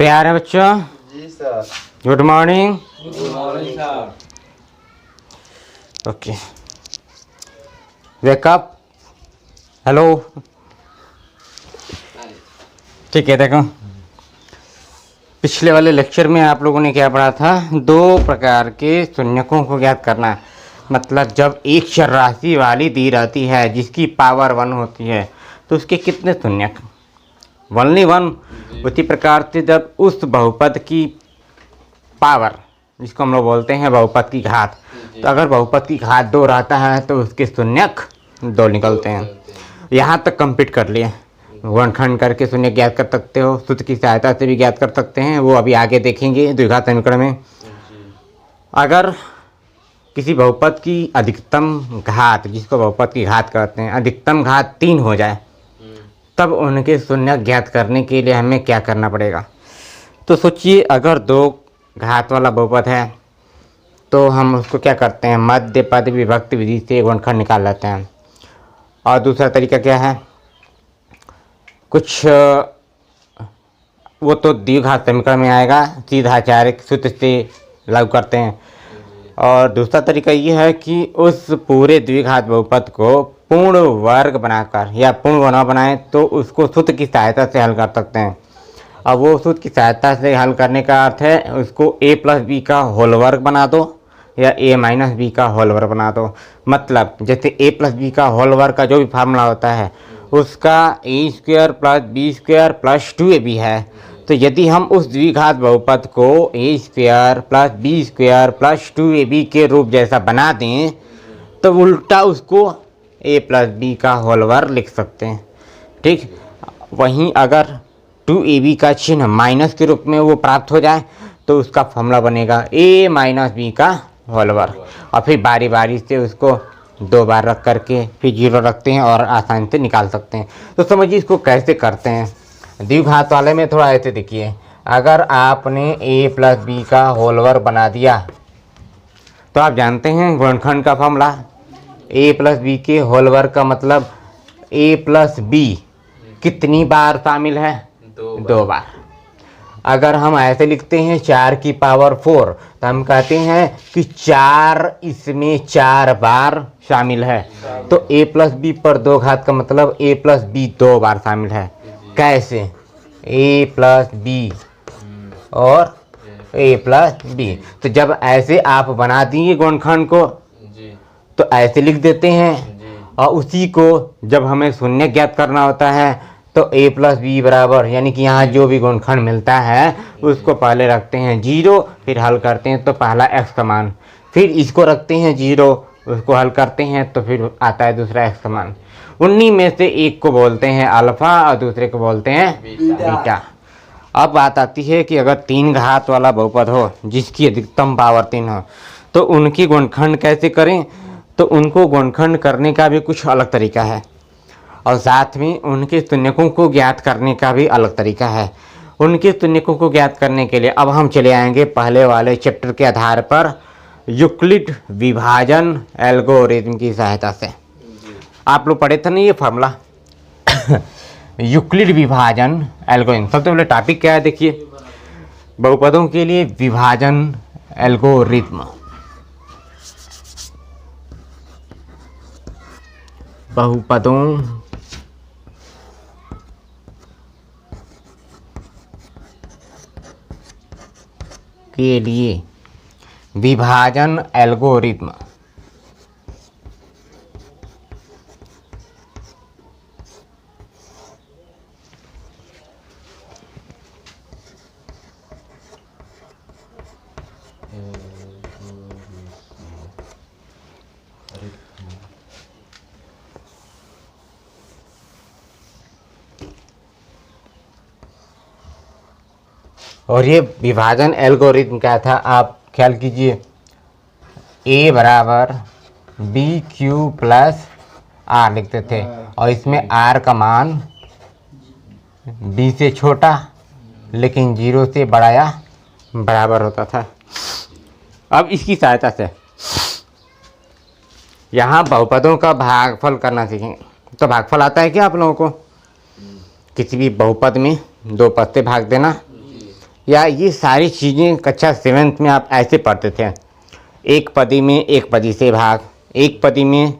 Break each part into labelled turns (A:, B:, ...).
A: तैयार है बच्चों?
B: जी sir.
A: Good morning.
B: Good morning sir.
A: Okay, wake up. Hello. ठीक है, देखो पिछले वाले लेक्चर में आप लोगों ने क्या पढ़ा था? दो प्रकार के शून्यकों को ज्ञात करना। मतलब जब एक चर राशि वाली दी रहती है जिसकी पावर 1 होती है तो उसके कितने शून्यक? ओनली 1। उसी प्रकार से जब उस बहुपद की पावर, जिसको हम लोग बोलते हैं बहुपद की घात, तो अगर बहुपद की घात 2 रहता है तो उसके शून्यक 2 निकलते हैं। यहाँ तक कंप्लीट कर लिए। गुणनखंड करके शून्य ज्ञात कर सकते हो, सूत्र की सहायता से भी ज्ञात कर सकते हैं, वो अभी आगे देखेंगे द्विघात समीकरण में। अगर किसी बहुपद की अधिकतम घात, जिसको बहुपद की घात कहते हैं, अधिकतम घात 3 हो जाए तब उनके शून्य ज्ञात करने के लिए हमें क्या करना पड़ेगा? तो सोचिए, अगर 2 घात वाला बहुपद है तो हम उसको क्या करते हैं? मध्य पद विभक्ति विधि से गुणनखंड निकाल लेते हैं। और दूसरा तरीका क्या है? कुछ वो तो द्विघात समीकरण में आएगा, सीधा आचार्य सूत्र से लागू करते हैं। और दूसरा तरीका ये है कि उस पूरे द्विघात बहुपद को पूर्ण वर्ग बनाकर या पूर्ण बना बनाएं तो उसको सूत्र की सहायता से हल कर सकते हैं। अब वो सूत्र की सहायता से हल करने का अर्थ है उसको a प्लस बी का होल वर्ग बना दो या a माइनस बी का होल वर्ग बना दो। मतलब जैसे a प्लस बी का होल वर्ग का जो भी फार्मूला होता है उसका a square plus b square plus 2ab है। तो यदि हम उस द्विघात बहुपद को a square plus b square plus 2ab के रूप जैसा बना दें तो उल्टा उसको a प्लस बी का होल वर्ग लिख सकते हैं। ठीक, वहीं अगर 2ab का चिन्ह माइनस के रूप में वो प्राप्त हो जाए तो उसका फॉर्मूला बनेगा a माइनस बी का होल वर्ग। और फिर बारी बारी से उसको 2 बार रख करके फिर 0 रखते हैं और आसानी से निकाल सकते हैं। तो समझिए इसको कैसे करते हैं। द्विघात वाले में थोड़ा ऐसे देखिए, अगर आपने a प्लस बी का होल वर्ग बना दिया तो आप जानते हैं गुणनखंड का फॉर्मूला a प्लस बी के होल वर्ग का मतलब a प्लस बी कितनी बार शामिल है? 2 बार। अगर हम ऐसे लिखते हैं 4 की पावर 4 तो हम कहते हैं कि 4 इसमें 4 बार शामिल है। तो a प्लस बी पर 2 घात का मतलब a प्लस बी 2 बार शामिल है। कैसे? a प्लस बी और a प्लस बी। तो जब ऐसे आप बना दिए गुणनखंड को तो ऐसे लिख देते हैं। और उसी को जब हमें शून्य ज्ञात करना होता है तो a प्लस बी बराबर, यानी कि यहाँ जो भी गुणनखंड मिलता है उसको पहले रखते हैं 0, फिर हल करते हैं तो पहला x का मान, फिर इसको रखते हैं 0, उसको हल करते हैं तो फिर आता है दूसरा x का मान। उन्हीं में से एक को बोलते हैं अल्फा और दूसरे को बोलते हैं बीटा। अब बात आती है कि अगर 3 घात वाला बहुपद हो जिसकी अधिकतम पावर 3 हो तो उनकी गुणनखंड कैसे करें? तो उनको गुणनखंड करने का भी कुछ अलग तरीका है और साथ में उनके शून्यकों को ज्ञात करने का भी अलग तरीका है। उनके शून्यकों को ज्ञात करने के लिए अब हम चले आएंगे पहले वाले चैप्टर के आधार पर यूक्लिड विभाजन एल्गोरिथम की सहायता से। आप लोग पढ़े थे ना ये फार्मूला यूक्लिड विभाजन एल्गोरिथम। सबसे पहले टॉपिक क्या है देखिए, बहुपदों के लिए विभाजन एल्गोरिथम। बहुपदों के लिए विभाजन एल्गोरिथम। और ये विभाजन एल्गोरिथम क्या था आप ख्याल कीजिए, a बराबर बी क्यू प्लस आर लिखते थे और इसमें r का मान b से छोटा लेकिन 0 से बड़ा या बराबर होता था। अब इसकी सहायता से यहाँ बहुपदों का भागफल करना सीखेंगे। तो भागफल आता है क्या आप लोगों को? किसी भी बहुपद में 2 पद से भाग देना या ये सारी चीज़ें कक्षा 7th में आप ऐसे पढ़ते थे। एक पदी में एक पदी से भाग, एक पदी में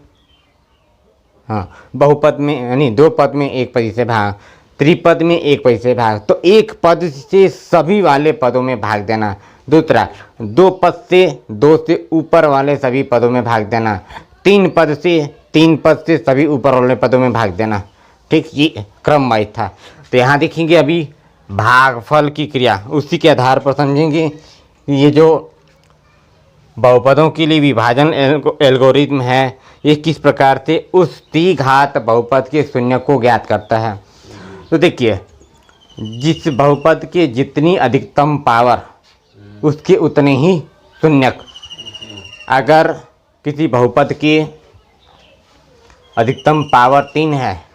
A: बहुपद में यानी दो पद में एक पदी से भाग, त्रिपद में एक पदी से भाग। तो एक पद से सभी वाले पदों में भाग देना। दूसरा, दो पद से दो से ऊपर वाले सभी पदों में भाग देना। तीन पद से सभी ऊपर वाले पदों में भाग देना। ठीक, ये क्रम वाइज था। तो यहाँ देखेंगे अभी भागफल की क्रिया, उसी के आधार पर समझेंगे ये जो बहुपदों के लिए विभाजन एल्गोरिथम है ये किस प्रकार से उस द्विघात बहुपद के शून्य को ज्ञात करता है। तो देखिए, जिस बहुपद के जितनी अधिकतम पावर उसके उतने ही शून्यक। अगर किसी बहुपद की अधिकतम पावर 3 है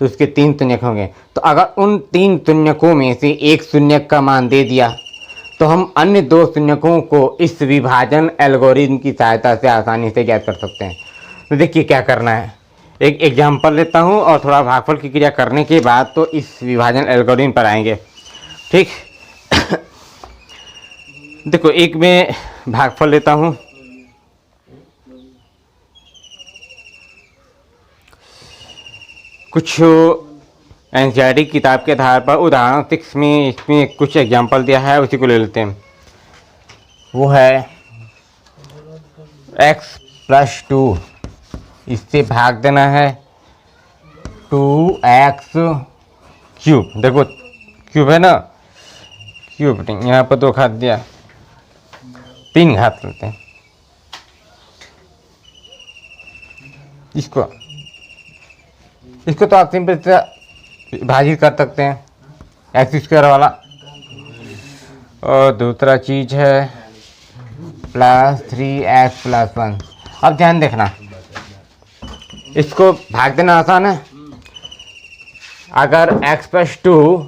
A: तो उसके 3 शून्यक होंगे। तो अगर उन 3 शून्यकों में से एक शून्यक का मान दे दिया तो हम अन्य 2 शून्यकों को इस विभाजन एल्गोरिथम की सहायता से आसानी से ज्ञात कर सकते हैं। तो देखिए क्या करना है, एक एग्जाम्पल लेता हूँ और थोड़ा भागफल की क्रिया करने के बाद तो इस विभाजन एल्गोरिथम पर आएंगे। ठीक देखो, एक में भागफल लेता हूँ। कुछ एनसीईआरटी किताब के आधार पर उदाहरण 6 में इसमें कुछ एग्जाम्पल दिया है, उसी को ले लेते हैं। वो है x+2, इससे भाग देना है 2x³। देखो क्यूब है ना, क्यूब नहीं, यहाँ पर 2 घात दिया, 3 घात लेते हैं। इसको तो आप सिंपल से विभाजित कर सकते हैं, x² वाला। और दूसरा चीज है +3x+1। अब ध्यान देखना, इसको भाग देना आसान है। अगर x+2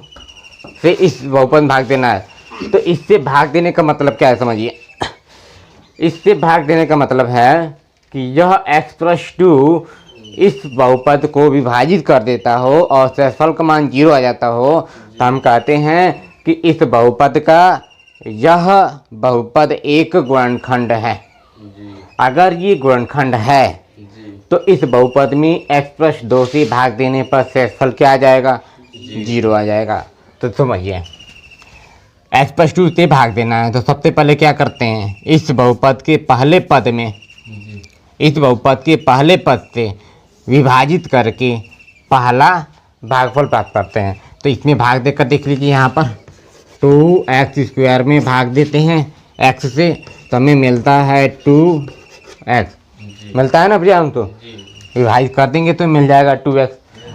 A: से इस बहुपद भाग देना है तो इससे भाग देने का मतलब क्या है समझिए। इससे भाग देने का मतलब है कि यह x+2 इस बहुपद को विभाजित कर देता हो और शेषफल का मान 0 आ जाता हो, तो हम कहते हैं कि इस बहुपद का यह बहुपद एक गुणनखंड है। अगर ये गुणनखंड है तो इस बहुपद में x+2 से भाग देने पर शेषफल क्या आ जाएगा, 0 आ जाएगा। तो समझिए, x+2 से भाग देना है तो सबसे पहले क्या करते हैं, इस बहुपद के पहले पद से विभाजित करके पहला भागफल प्राप्त करते हैं। तो इसमें भाग देकर देख लीजिए, यहाँ पर 2x² में भाग देते हैं x से, तो हमें मिलता है 2x, मिलता है ना भैया। हम तो विभाजित कर देंगे तो मिल जाएगा 2x।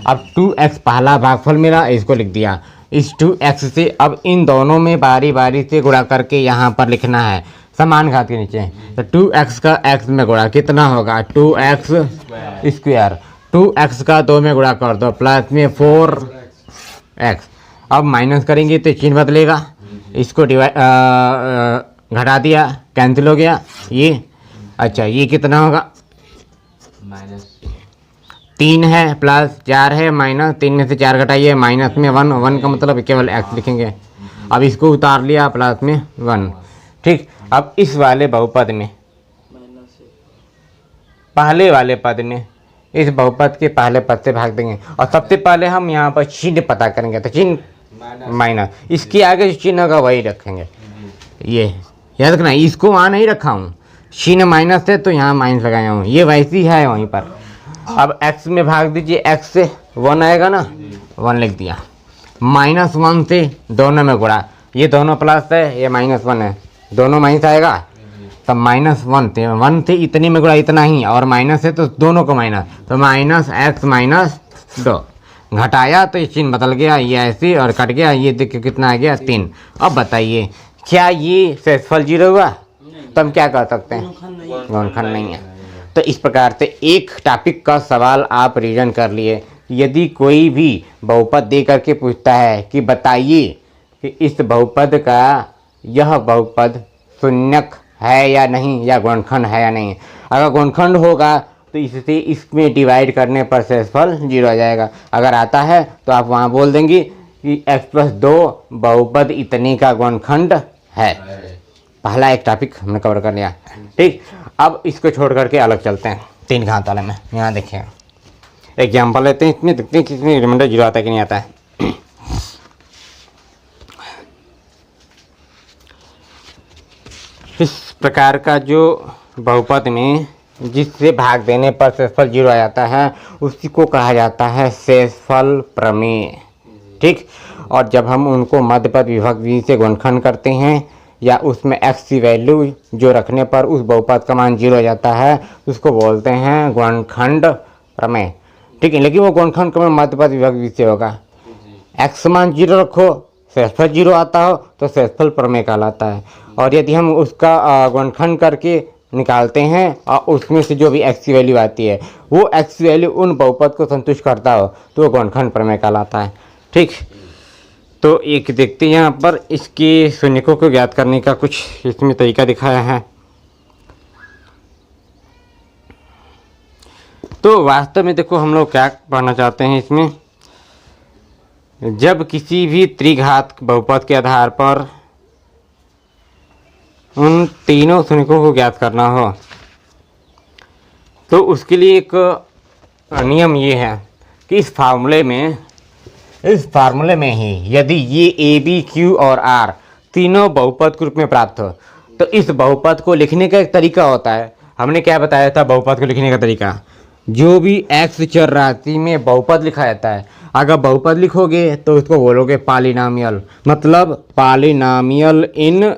A: अब 2x पहला भागफल मिला, इसको लिख दिया। इस 2x से अब इन दोनों में बारी बारी से गुणा करके यहाँ पर लिखना है समान घात के नीचे। तो 2x का x में गुणा कितना होगा, 2x²। 2x का 2 में गुणा कर दो, प्लस में 4x। अब माइनस करेंगे तो चिन्ह बदलेगा, इसको घटा दिया, कैंसिल हो गया ये। अच्छा, ये कितना होगा, -3 है, प्लस 4 है, -3 में से 4 घटाइए, माइनस में 1 का मतलब केवल x लिखेंगे। अब इसको उतार लिया, प्लस में 1। ठीक, अब इस वाले बहुपद में पहले वाले पद में इस बहुपद के पहले पद से भाग देंगे और सबसे पहले हम यहाँ पर चिन्ह पता करेंगे। तो चिन्ह माइनस, इसके आगे जो चिन्ह होगा वही रखेंगे। ये याद रखना, इसको वहाँ नहीं रखा हूँ, चिन्ह माइनस है तो यहाँ माइनस लगाया हूँ, ये वैसी है वहीं पर। अब x में भाग दीजिए, x से 1 आएगा ना, 1 लिख दिया। -1 से दोनों में गुणा, ये दोनों प्लस है, ये -1 है, दोनों माइनस आएगा। तब -1 थे, 1 थे इतने में गुणा इतना ही, और माइनस है तो दोनों को माइनस, तो -x-2 घटाया तो ये चिन्ह बदल गया, ये ऐसे और कट गया, ये देखिए कितना आ गया, 3। अब बताइए क्या ये शेषफल 0 हुआ? तो हम क्या कर सकते हैं, गुणनखंड नहीं है। तो इस प्रकार से एक टॉपिक का सवाल आप रीजन कर लिए। यदि कोई भी बहुपद दे करके पूछता है कि बताइए कि इस बहुपद का यह बहुपद शून्यक है या नहीं, या गुणनखंड है या नहीं, अगर गुणनखंड होगा तो इससे इसमें डिवाइड करने पर शेषफल 0 आ जाएगा। अगर आता है तो आप वहाँ बोल देंगे कि x+2 बहुपद इतने का गुणनखंड है। पहला एक टॉपिक हमने कवर कर लिया। ठीक, अब इसको छोड़ करके अलग चलते हैं 3 घात वाले में। यहाँ देखिए एग्जाम्पल लेते हैं, इसमें देखते हैं कितने रिमाइंडर जीरो आता है कि नहीं आता है। इस प्रकार का जो बहुपद में जिससे भाग देने पर शेषफल 0 आ जाता है उसी को कहा जाता है शेषफल प्रमेय। ठीक, और जब हम उनको मध्यपद विभक्त विधि से गुणनखंड करते हैं या उसमें x की वैल्यू जो रखने पर उस बहुपद का मान 0 हो जाता है उसको बोलते हैं गुणनखंड प्रमेय। ठीक है, लेकिन वो गुणनखंड प्रमेय मध्यपद विभक्त विधि से होगा। x मान 0 रखो, शेषफल 0 आता हो तो शेषफल प्रमेय कहलाता है। और यदि हम उसका गुणनखंड करके निकालते हैं और उसमें से जो भी x की वैल्यू आती है वो x की वैल्यू उन बहुपद को संतुष्ट करता हो तो वो गुणनखंड प्रमेय कहलाता है। ठीक, तो एक देखते हैं यहाँ पर इसके शून्यकों को ज्ञात करने का कुछ इसमें तरीका दिखाया है। तो वास्तव में देखो हम लोग क्या पढ़ना चाहते हैं इसमें, जब किसी भी त्रिघात बहुपद के आधार पर उन तीनों शून्यकों को ज्ञात करना हो तो उसके लिए एक नियम ये है कि इस फार्मूले में ही यदि ये ए बी क्यू और आर तीनों बहुपद के रूप में प्राप्त हो तो इस बहुपद को लिखने का एक तरीका होता है। हमने क्या बताया था बहुपद को लिखने का तरीका, जो भी x चर राशि में बहुपद लिखा जाता है अगर बहुपद लिखोगे तो उसको बोलोगे पॉलिनॉमियल, मतलब पॉलिनॉमियल इन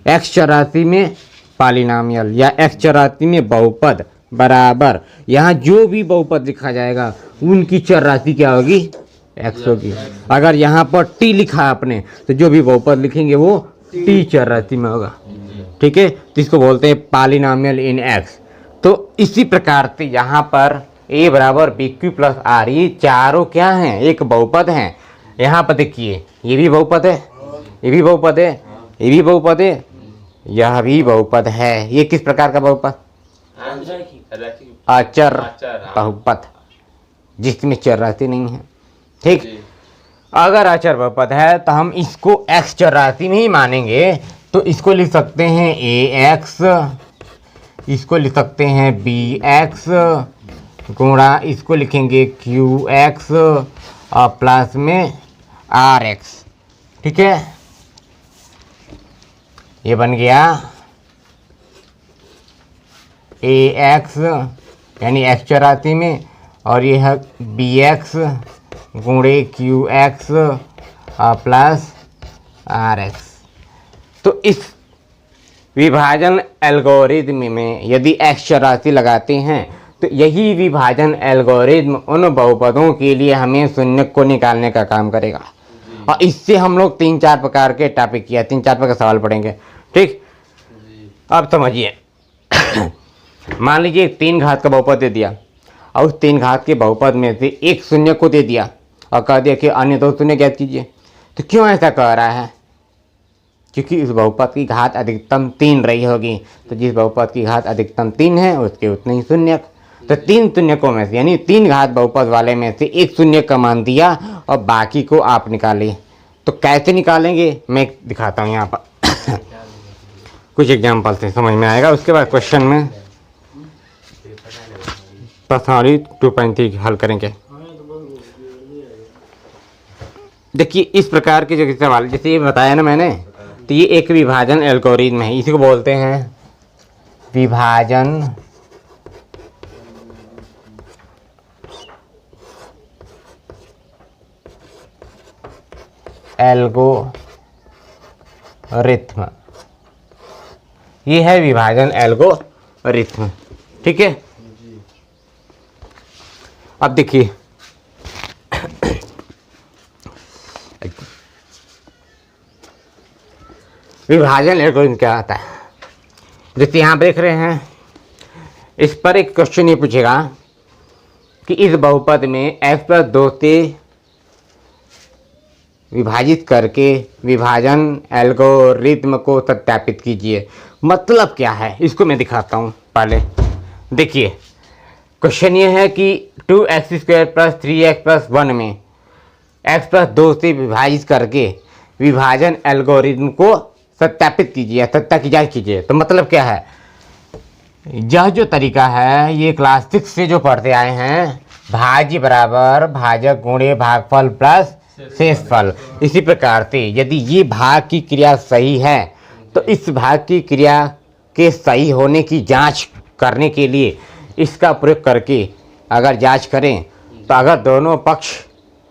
A: x चर राशि में पॉलिनॉमियल या x चर राशि में बहुपद बराबर यहाँ जो भी बहुपद लिखा जाएगा उनकी चर राशि क्या होगी, x होगी। अगर यहाँ पर t लिखा है आपने तो जो भी बहुपद लिखेंगे वो t चर राशि में होगा। ठीक है, तो इसको बोलते हैं पॉलिनॉमियल इन x। तो इसी प्रकार से यहाँ पर a बराबर बी क्यू प्लस आर ये चारों क्या हैं, एक बहुपद हैं। यहाँ पर देखिए ये भी बहुपद है, ये भी बहुपद है, ये भी बहुपद है, यह भी बहुपद है। ये किस प्रकार का बहुपद, अचर बहुपद जिसमें चर राशि नहीं है। ठीक, अगर अचर बहुपद है तो हम इसको x चर राशि में ही मानेंगे तो इसको लिख सकते हैं ax, इसको लिख सकते हैं bx गुणा इसको लिखेंगे qx और प्लस में rx। ठीक है, ये बन गया ax यानी x चर राशि में और ये है bx गुणे qx प्लस rx। तो इस विभाजन एल्गोरिदम में यदि x चर राशि लगाते हैं तो यही विभाजन एल्गोरिदम उन बहुपदों के लिए हमें शून्यक को निकालने का काम करेगा। और इससे हम लोग 3-4 प्रकार के टॉपिक किया, 3-4 प्रकार के सवाल पढ़ेंगे। ठीक, अब समझिए मान लीजिए 3 घात का बहुपद दे दिया और उस 3 घात के बहुपद में से एक शून्य को दे दिया और कह दिया कि अन्य 2 शून्य ज्ञात कीजिए। तो क्यों ऐसा कह रहा है, क्योंकि उस बहुपद की घात अधिकतम 3 रही होगी। तो जिस बहुपद की घात अधिकतम 3 है उसके उतने ही शून्यक। तो 3 शून्यकों में से यानी 3 घात बहुपद वाले में से एक शून्य का मान दिया और बाकी को आप निकालिए। तो कैसे निकालेंगे मैं दिखाता हूँ यहाँ पर कुछ एग्जाम्पल से समझ में आएगा। उसके बाद क्वेश्चन में प्रश्नावली 2.3 हल करेंगे। देखिए इस प्रकार के जो सवाल जैसे ये बताया ना मैंने, तो ये एक विभाजन एल्गोरिदम है, इसी को बोलते हैं विभाजन एल्गोरिथम। ये है विभाजन एल्गोरिथम। ठीक है, अब देखिए विभाजन एल्गोरिथम क्या आता है। जैसे यहाँ देख रहे हैं, इस पर एक क्वेश्चन ये पूछेगा कि इस बहुपद में x+2 से विभाजित करके विभाजन एल्गोरिथम को सत्यापित कीजिए। मतलब क्या है इसको मैं दिखाता हूँ। पहले देखिए क्वेश्चन ये है कि 2x² + 3x + 1 में x+2 से विभाजित करके विभाजन एल्गोरिथम को सत्यापित कीजिए, सत्ता की जांच कीजिए। तो मतलब क्या है, यह जो तरीका है ये क्लास 6 से जो पढ़ते आए हैं, भाज्य बराबर भाजक गुणे भागफल प्लस शेषफल। इसी प्रकार से यदि ये भाग की क्रिया सही है तो इस भाग की क्रिया के सही होने की जांच करने के लिए इसका प्रयोग करके अगर जांच करें तो अगर दोनों पक्ष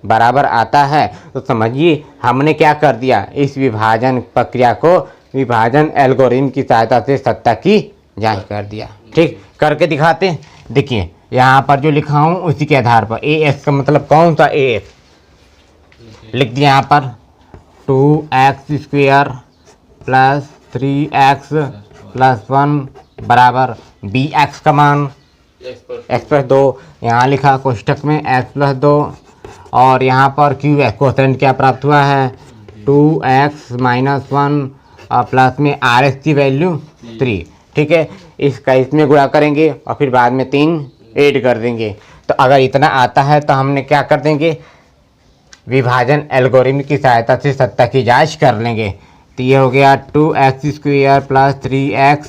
A: बराबर आता है तो समझिए हमने क्या कर दिया, इस विभाजन प्रक्रिया को विभाजन एल्गोरिथम की सहायता से सत्ता की जांच कर दिया। ठीक, करके दिखाते हैं। देखिए यहाँ पर जो लिखा हूँ उसी के आधार पर ए एक्स का मतलब कौन सा ए एक्स लिख दिया यहाँ पर 2x² प्लस 3x प्लस 1 बराबर बी एक्स का मान x+2 यहाँ लिखा कोष्टक में x+2 और यहाँ पर क्यू एक्स क्वोशेंट क्या प्राप्त हुआ है 2x - 1 और प्लस में आर एक्स की वैल्यू 3। ठीक है, इसका इसमें गुणा करेंगे और फिर बाद में 3 ऐड कर देंगे। तो अगर इतना आता है तो हमने क्या कर देंगे, विभाजन एल्गोरिथम की सहायता से सत्ता की जांच कर लेंगे। तो ये हो गया 2x² प्लस 3x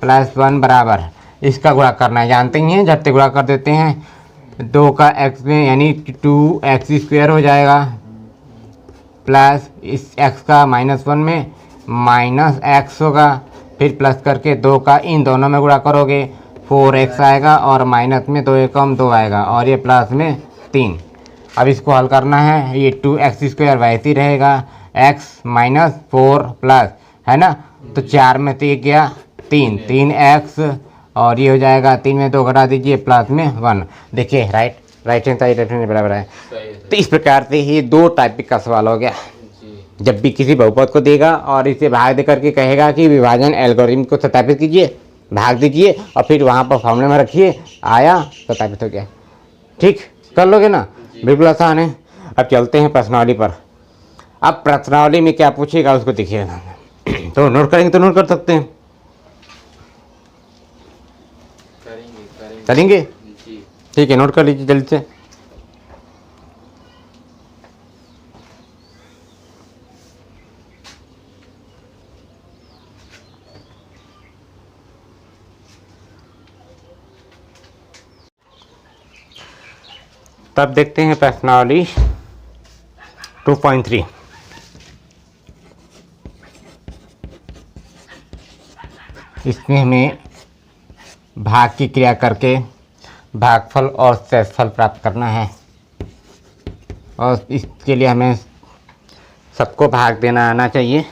A: प्लस 1 बराबर, इसका गुणा करना है, जानते ही हैं, झट से गुणा कर देते हैं। 2 का x में यानी 2x² हो जाएगा प्लस इस x का -1 में माइनस x होगा, फिर प्लस करके 2 का इन दोनों में गुणा करोगे 4x आएगा और माइनस में 2 एकम 2 आएगा और ये प्लस में 3। अब इसको हल करना है, ये 2x² वैसे ही रहेगा, x - 4 प्लस है ना, तो 4 में 3 गया 3x और ये हो जाएगा 3 में 2 घटा दीजिए प्लस में 1। देखिए राइट हैंड साइड बराबर है। तो इस प्रकार से ये 2 टाइपिक का सवाल हो गया। जब भी किसी बहुपद को देगा और इसे भाग दे करके कहेगा कि विभाजन एल्गोरिथम को सत्यापित कीजिए, भाग दीजिए और फिर वहाँ पर फॉर्मूले में रखिए, आया सत्यापित हो गया। ठीक, कर लोगे ना, बिल्कुल आसान है। अब चलते हैं प्रश्नावली पर। अब प्रश्नावली में क्या पूछेगा उसको देखिएगा, तो नोट करेंगे तो नोट कर सकते हैं, करेंगे। ठीक है, नोट कर लीजिए जल्दी से। तब देखते हैं प्रश्नावली 2.3। इसमें हमें भाग की क्रिया करके भागफल और शेषफल प्राप्त करना है और इसके लिए हमें सबको भाग देना आना चाहिए।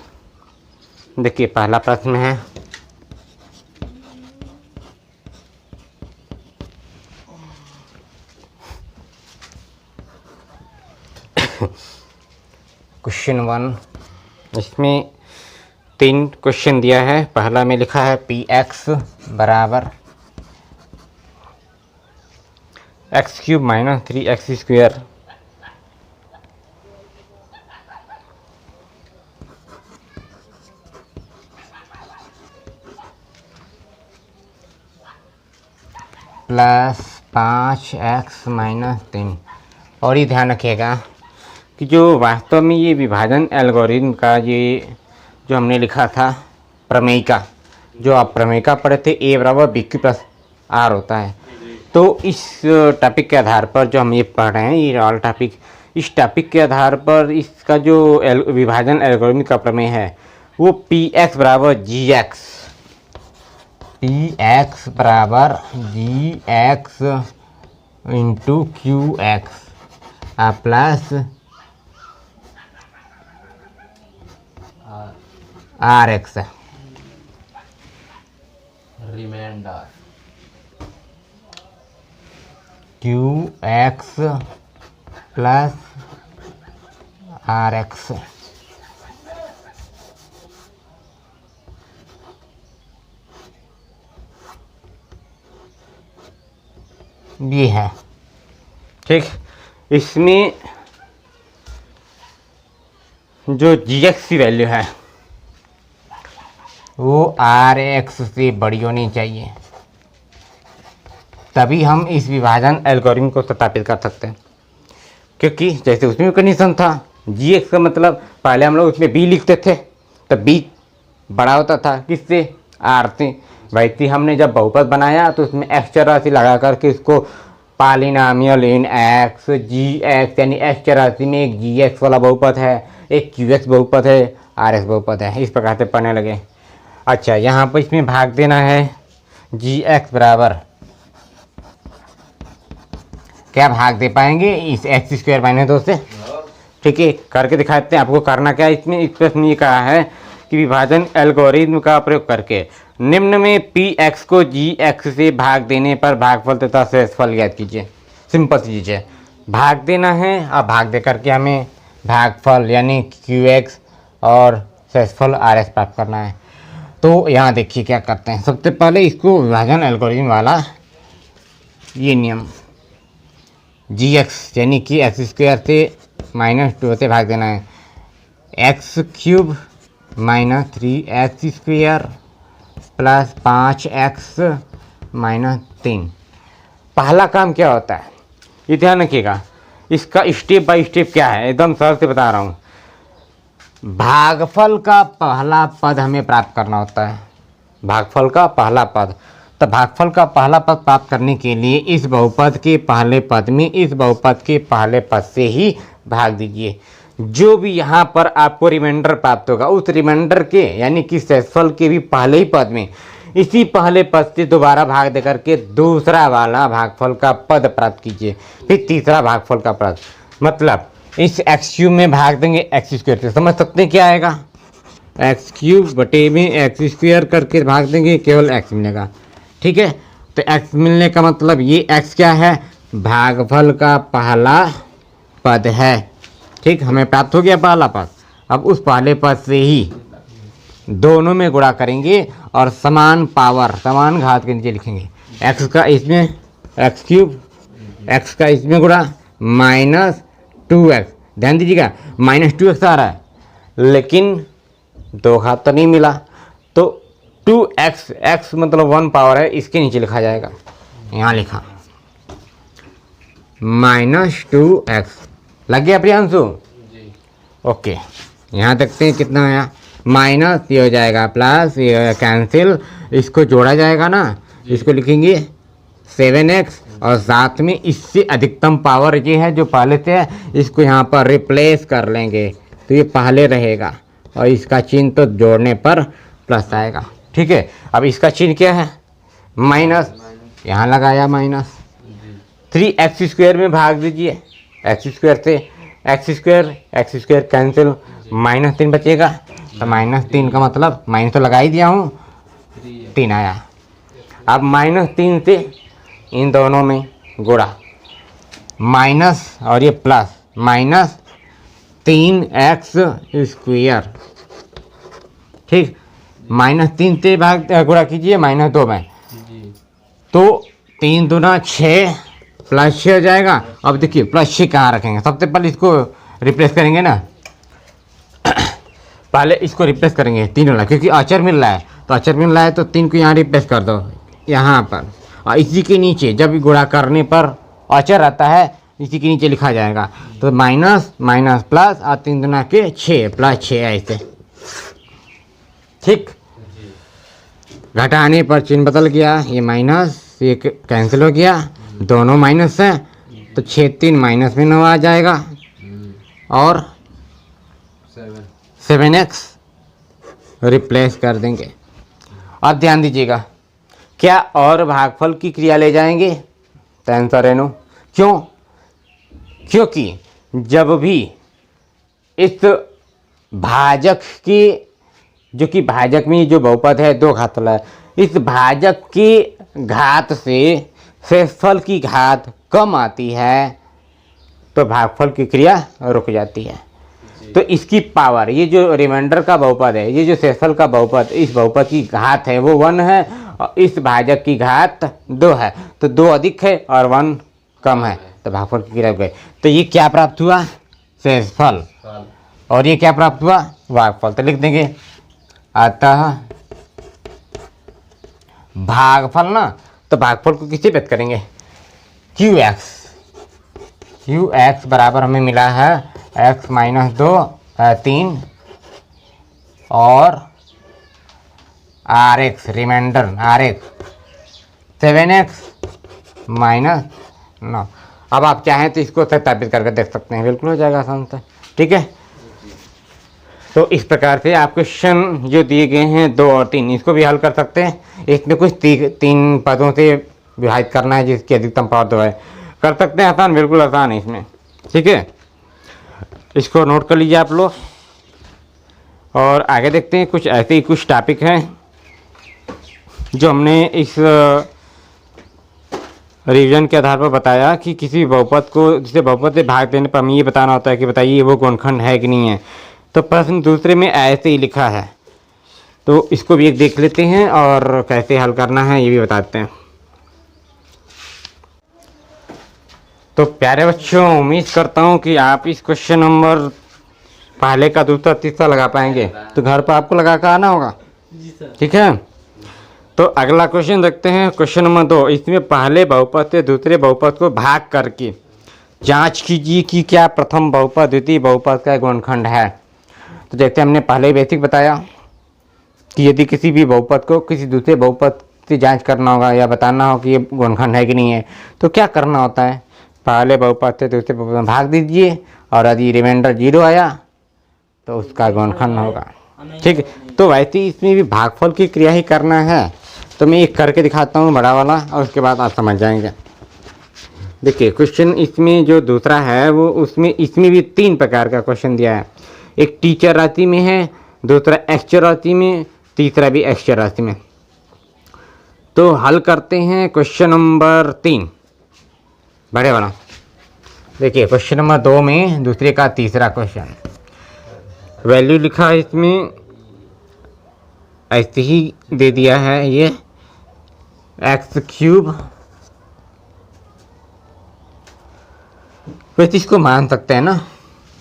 A: देखिए पहला प्रश्न है, क्वेश्चन 1। इसमें 3 क्वेश्चन दिया है। पहला में लिखा है px बराबर x³ - 3x² प्लस 5x - 3। और ये ध्यान रखिएगा कि जो वास्तव में ये विभाजन एल्गोरिथम का ये जो हमने लिखा था प्रमेयिका, जो आप प्रमेयिका पढ़े थे a बराबर BQ प्लस R होता है। तो इस टॉपिक के आधार पर जो हम ये पढ़ रहे हैं, ये ऑल टॉपिक, इस टॉपिक के आधार पर इसका जो विभाजन एल्गोरिथम का प्रमेय है वो px बराबर gx, px बराबर gx into qx plus rx
B: remainder
A: qx plus rx। ये है ठीक। इसमें जो gx की वैल्यू है वो rx से बड़ी होनी चाहिए, तभी हम इस विभाजन एल्गोरिथम को सत्यापित कर सकते हैं। क्योंकि जैसे उसमें कंडीशन था जी एक्स का मतलब पहले हम लोग उसमें बी लिखते थे तो बी बड़ा होता था किससे, आर से। वैसे हमने जब बहुपद बनाया तो उसमें एक्स राशि लगा करके उसको polynomial in x g x, यानी एक्स राशि में एक जी एक्स वाला बहुपद है, एक क्यू एक्स बहुपद है, आर एक्स बहुपद है, इस प्रकार से पढ़ने लगे। अच्छा, यहाँ पर इसमें भाग देना है जी एक्स बराबर, क्या भाग दे पाएंगे इस एक्स स्क्वायर माइनस 2 से। ठीक है, करके दिखाते हैं आपको करना क्या है। इसमें इस प्रश्न ये कहा है कि विभाजन एल्गोरिथ्म का प्रयोग करके निम्न में पी एक्स को जी एक्स से भाग देने पर भागफल तथा शेषफल ज्ञात कीजिए। सिंपल सी चीज़ है, भाग देना है और भाग दे करके हमें भागफल यानी क्यू एक्स और शेषफल आर एक्स प्राप्त करना है। तो यहाँ देखिए क्या करते हैं, सबसे पहले इसको विभाजन एल्गोरिथ्म वाला ये नियम जी एक्स यानी कि एक्स स्क्वायर से -2 से भाग देना है, x cube -3x square plus 5x -3। पहला काम क्या होता है ये ध्यान रखिएगा, इसका स्टेप बाय स्टेप क्या है एकदम सरल से बता रहा हूँ। भागफल का पहला पद हमें प्राप्त करना होता है, भागफल का पहला पद। तो भागफल का पहला पद प्राप्त करने के लिए इस बहुपद के पहले पद में इस बहुपद के पहले पद से ही भाग दीजिए। जो भी यहाँ पर आपको रिमाइंडर प्राप्त होगा उस रिमाइंडर के यानी कि शेषफल के भी पहले ही पद में इसी पहले पद से दोबारा भाग दे करके दूसरा वाला भागफल का पद प्राप्त कीजिए, फिर तीसरा भागफल का पद। मतलब इस एक्स क्यूब में भाग देंगे एक्स स्क्वायर से, समझ सकते हैं क्या आएगा, एक्स क्यूब बटे में एक्स स्क्वायर करके भाग देंगे, केवल एक्स मिलेगा। ठीक है, तो एक्स मिलने का मतलब ये एक्स क्या है, भागफल का पहला पद है। ठीक, हमें प्राप्त हो गया पहला पद। अब उस पहले पद से ही दोनों में गुणा करेंगे और समान पावर समान घात के नीचे लिखेंगे। एक्स का इसमें एक्स क्यूब, एक्स का इसमें गुणा -2x। ध्यान दीजिएगा -2x आ रहा है लेकिन 2 घात तो नहीं मिला, तो 2x, x मतलब 1 पावर है, इसके नीचे लिखा जाएगा। यहाँ लिखा -2x लग गया प्रियांशु। ओके, यहाँ देखते हैं कितना आया, माइनस ये हो जाएगा प्लस, ये कैंसिल, इसको जोड़ा जाएगा ना, इसको लिखेंगे 7x और साथ में इससे अधिकतम पावर ये है जो पहले से है, इसको यहाँ पर रिप्लेस कर लेंगे तो ये पहले रहेगा और इसका चिन्ह तो जोड़ने पर प्लस आएगा। ठीक है, अब इसका चिन्ह क्या है, माइनस, यहाँ लगाया माइनस। 3x स्क्वायर में भाग दीजिए एक्स स्क्वायर से, एक्स स्क्वायर कैंसिल, -3 बचेगा, तो -3 का मतलब माइनस तो लगा ही दिया हूँ, 3 आया। अब -3 से इन दोनों में गुणा, माइनस और ये प्लस, -3x स्क्वायर। ठीक, -3 से भाग गुणा कीजिए -2 में, तो 3 दूना 6 प्लस 6 हो जाएगा। अब देखिए प्लस 6 कहाँ रखेंगे, सबसे पहले इसको रिप्लेस करेंगे ना, पहले इसको रिप्लेस करेंगे 3 वाला, क्योंकि अचर मिल रहा है, तो अचर मिल रहा है तो 3 को यहाँ रिप्लेस कर दो यहाँ पर, और इसी के नीचे जब गुणा करने पर अचर आता है इसी के नीचे लिखा जाएगा, तो माइनस माइनस प्लस और 3 दूना के 6 प्लस 6 ऐसे। ठीक, घटाने पर चिन्ह बदल गया, ये माइनस ये कैंसिल हो गया, दोनों माइनस है तो 6 3 माइनस में 9 आ जाएगा और 7x रिप्लेस कर देंगे। अब ध्यान दीजिएगा, क्या और भागफल की क्रिया ले जाएंगे, तो आंसर है नो। क्यों, क्योंकि जब भी इस भाजक की, जो कि भाजक में जो बहुपद है 2 घात वाला है, इस भाजक की घात से शेषफल की घात कम आती है तो भागफल की क्रिया रुक जाती है। तो इसकी पावर, ये जो रिमाइंडर का बहुपद है, ये जो शेषफल का बहुपद, इस बहुपद की घात है वो 1 है और इस भाजक की घात 2 है, तो 2 अधिक है और 1 कम है, तो भागफल की क्रिया रुक गई। तो ये क्या प्राप्त हुआ, शेषफल, और ये क्या प्राप्त हुआ, भागफल। तो लिख देंगे अतः भागफल ना, तो भागफल को किससे व्यक्त करेंगे, QX, क्यू एक्स बराबर हमें मिला है एक्स माइनस 2 3 और r x remainder r x 7x minus 9। अब आप चाहें तो इसको सत्यापित करके देख सकते हैं, बिल्कुल हो जाएगा आसान से। ठीक है, तो इस प्रकार से आप क्वेश्चन जो दिए गए हैं 2 और 3 इसको भी हल कर सकते हैं। इसमें कुछ 3 पदों से विभाजित करना है जिसकी अधिकतम पावर 2 है, कर सकते हैं, आसान, बिल्कुल आसान है इसमें। ठीक है, इसको नोट कर लीजिए आप लोग और आगे देखते हैं। कुछ ऐसे ही कुछ टॉपिक हैं जो हमने इस रिवीजन के आधार पर बताया कि किसी बहुपद को, जिसे बहुपद से भाग देने पर हमें ये बताना होता है कि बताइए वो गुणनखंड है कि नहीं है। तो प्रश्न दूसरे में ऐसे ही लिखा है, तो इसको भी एक देख लेते हैं और कैसे हल करना है ये भी बताते हैं। तो प्यारे बच्चों, उम्मीद करता हूँ कि आप इस क्वेश्चन नंबर पहले का, दूसरा, तीसरा लगा पाएंगे। तो घर पर आपको लगा कर आना होगा। ठीक है, तो अगला क्वेश्चन देखते हैं, क्वेश्चन नंबर 2। इसमें पहले बहुपद से दूसरे बहुपद को भाग करके जांच कीजिए कि क्या प्रथम बहुपद द्वितीय बहुपद का गुणनखंड है। तो देखते हैं, हमने पहले ही बेसिक बताया कि यदि किसी भी बहुपद को किसी दूसरे बहुपद से जांच करना होगा या बताना हो कि ये गुणनखंड है कि नहीं है, तो क्या करना होता है, पहले बहुपद से दूसरे बहुपद में भाग दीजिए और यदि रिमाइंडर 0 आया तो उसका गुणनखंड होगा। ठीक है, तो वैसे ही इसमें भी भागफल की क्रिया ही करना है। तो मैं एक करके दिखाता हूँ बड़ा वाला और उसके बाद आप समझ जाएंगे। देखिए, क्वेश्चन इसमें जो दूसरा है वो इसमें भी 3 प्रकार का क्वेश्चन दिया है। एक टीचर राशि में है, दूसरा एक्सचर राशि में, तीसरा भी एक्सचर राशि में। तो हल करते हैं क्वेश्चन नंबर 3 बड़े वाला। देखिए, क्वेश्चन नंबर 2 में दूसरे का तीसरा क्वेश्चन, वैल्यू लिखा है इसमें ऐसे ही दे दिया है, ये x³ वैसे इसको मान सकते हैं ना,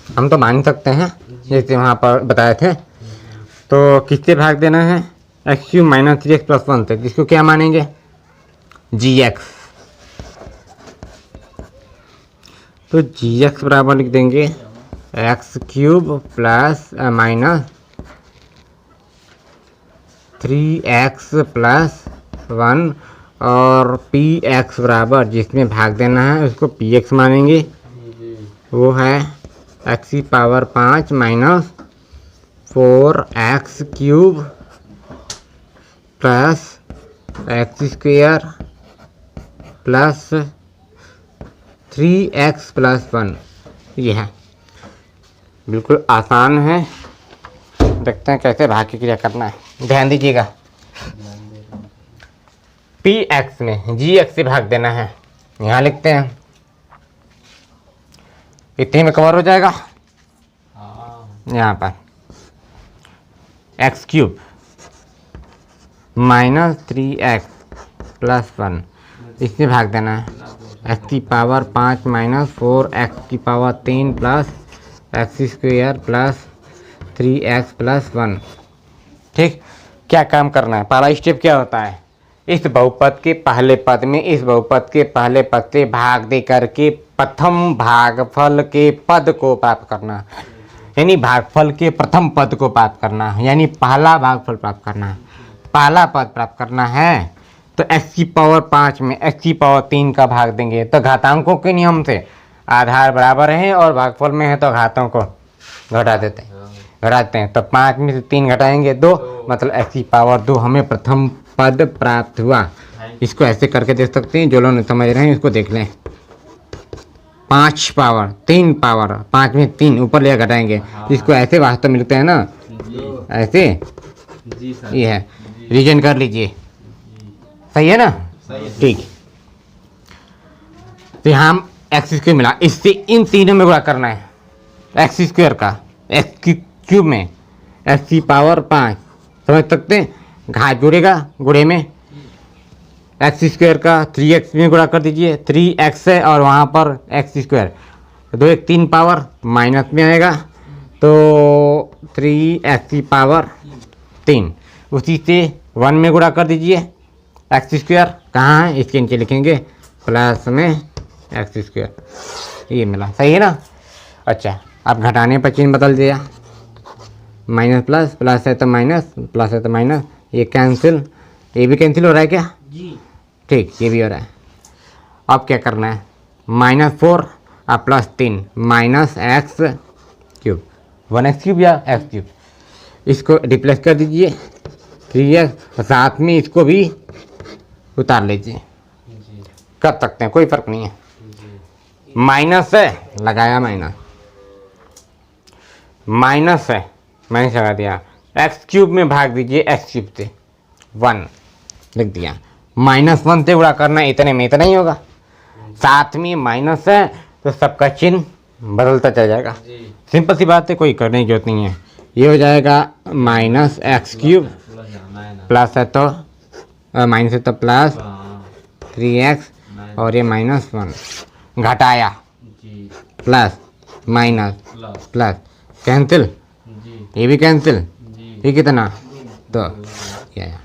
A: हम तो मान सकते हैं जैसे वहाँ पर बताए थे। तो किससे भाग देना है, x³ माइनस 3x प्लस 1 से, जिसको क्या मानेंगे gx। तो gx बराबर लिख देंगे x³ plus minus 3x plus 1 और px बराबर जिसमें भाग देना है उसको px मानेंगे, वो है x की power 5 minus 4x³ plus x² plus 3x plus 1। ये है, बिल्कुल आसान है। देखते हैं कैसे भाग की क्रिया करना है, ध्यान दीजिएगा। px में gx से भाग देना है, यहाँ लिखते हैं, इतने में कवर हो जाएगा। यहाँ पर x³ माइनस 3x प्लस 1 इससे भाग देना है, x की पावर 5 माइनस 4x की power 3 plus x² plus 3x plus 1। ठीक, क्या काम करना है, पहला स्टेप क्या होता है, इस बहुपद के पहले पद में इस बहुपद के पहले पद से भाग दे करके प्रथम भागफल के पद को प्राप्त करना, यानी भागफल के प्रथम पद को प्राप्त करना, यानी पहला भागफल प्राप्त करना है, पहला पद प्राप्त करना है। तो x की पावर 5 में x की पावर 3 का भाग देंगे, तो घातांकों के नियम से आधार बराबर है और भागफल में है तो घातों को घटा देते हैं। तो 5 में से 3 घटाएंगे 2, मतलब x की पावर 2 हमें प्रथम पद प्राप्त हुआ। इसको ऐसे करके देख सकते हैं, जो लोग समझ रहे हैं इसको देख लें। 5 पावर 3 पावर 5 में 3 ऊपर ले घटाएंगे, इसको ऐसे वास्तव में लिखते हैं ना, ऐसे। ये है, रीजन कर लीजिए, सही है ना, ठीक। तो यहाँ x² मिला, इससे इन तीनों में गुणा करना है, x² का x³ में x की पावर 5, समझ सकते हैं, घात जुड़ेगा, गुणे में x² का 3x में गुणा कर दीजिए, 3x है और वहाँ पर x², 2 1 3 पावर माइनस में आएगा, तो 3x की पावर 3, उसी से 1 में गुणा कर दीजिए, x² कहाँ है, इसके नीचे लिखेंगे प्लस में x²। ये मिला, सही है ना। अच्छा, अब घटाने पर चिन्ह बदल दिया, माइनस प्लस, प्लस है तो माइनस, प्लस है तो माइनस, ये कैंसिल, ये भी कैंसिल हो रहा है क्या
C: जी।
A: ठीक, ये भी हो रहा है। अब क्या करना है, -4 और +3 minus x cube, 1x cube या एक्स क्यूब, इसको रिप्लेस कर दीजिए 3x, साथ में इसको भी उतार लीजिए, कर सकते हैं, कोई फर्क नहीं है। माइनस है, लगाया माइनस, माइनस है, माइनस लगा दिया, एक्स क्यूब में भाग दीजिए एक्स क्यूब से, 1 लिख दिया। -1 से गुणा करना, इतने में इतना ही होगा, साथ में माइनस है तो सबका चिन्ह बदलता चल जाएगा। सिंपल सी बात है, कोई करने की जरूरत नहीं है। ये हो जाएगा -x क्यूब, प्लस है तो माइनस है तो प्लस 3x, और ये -1 घटाया, प्लस माइनस प्लस कैंसिल, ये भी कैंसिल, ये कितना तो ये आया।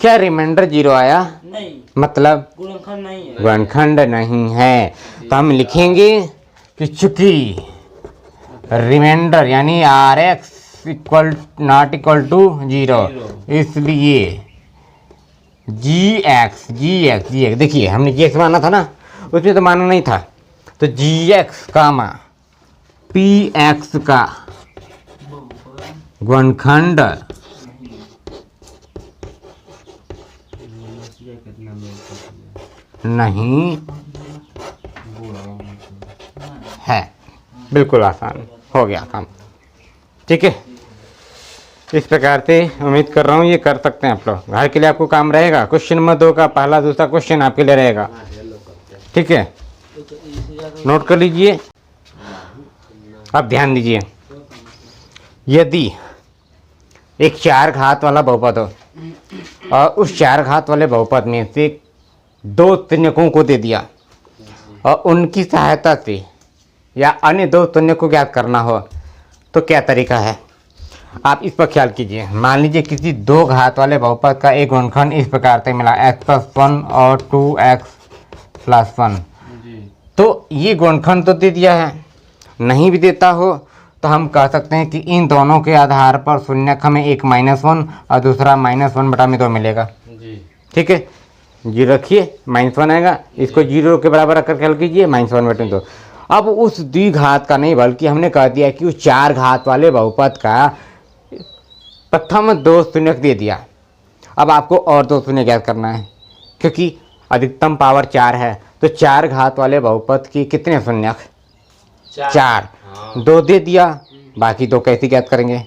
A: क्या रिमाइंडर 0 आया,
C: नहीं,
A: मतलब
C: गुणनखंड नहीं है।
A: गुणनखंड नहीं है, तो हम लिखेंगे कि चूंकि रिमाइंडर यानी Rx equal not equal to 0, इसलिए gx देखिए हमने gx माना था ना, उसमें तो माना नहीं था, तो gx कामा px का गुणनखंड नहीं है। बिल्कुल आसान हो गया काम, ठीक है। इस प्रकार से उम्मीद कर रहा हूँ ये कर सकते हैं आप लोग। घर के लिए आपको काम रहेगा, क्वेश्चन नंबर 2 का पहला दूसरा क्वेश्चन आपके लिए रहेगा, ठीक है, नोट कर लीजिए। अब ध्यान दीजिए, यदि एक 4 घात वाला बहुपद हो और उस 4 घात वाले बहुपद में से 2 तुल्यकों को दे दिया और उनकी सहायता से या अन्य 2 तुल्य को ज्ञात करना हो, तो क्या तरीका है, आप इस पर ख्याल कीजिए। मान लीजिए किसी 2 घात वाले बहुपद का एक गुणनखंड इस प्रकार से मिला, x+1 और 2x+1, तो ये गुणनखंड तो दे दिया है। नहीं भी देता हो तो हम कह सकते हैं कि इन दोनों के आधार पर शून्यक हमें एक -1 और दूसरा -1/2 मिलेगा, ठीक है। 0 रखिए, -1 आएगा, इसको 0 के बराबर रखकर ख्याल कीजिए, -1/2। अब उस द्विघात का नहीं, बल्कि हमने कह दिया कि उस 4 घात वाले बहुपद का प्रथम 2 शून्यक दे दिया। अब आपको और 2 शून्य ज्ञात करना है, क्योंकि अधिकतम पावर 4 है, तो 4 घात वाले बहुपद की कितने शून्यक, 4, 2 दे दिया, बाकी 2 कैसे ज्ञात करेंगे।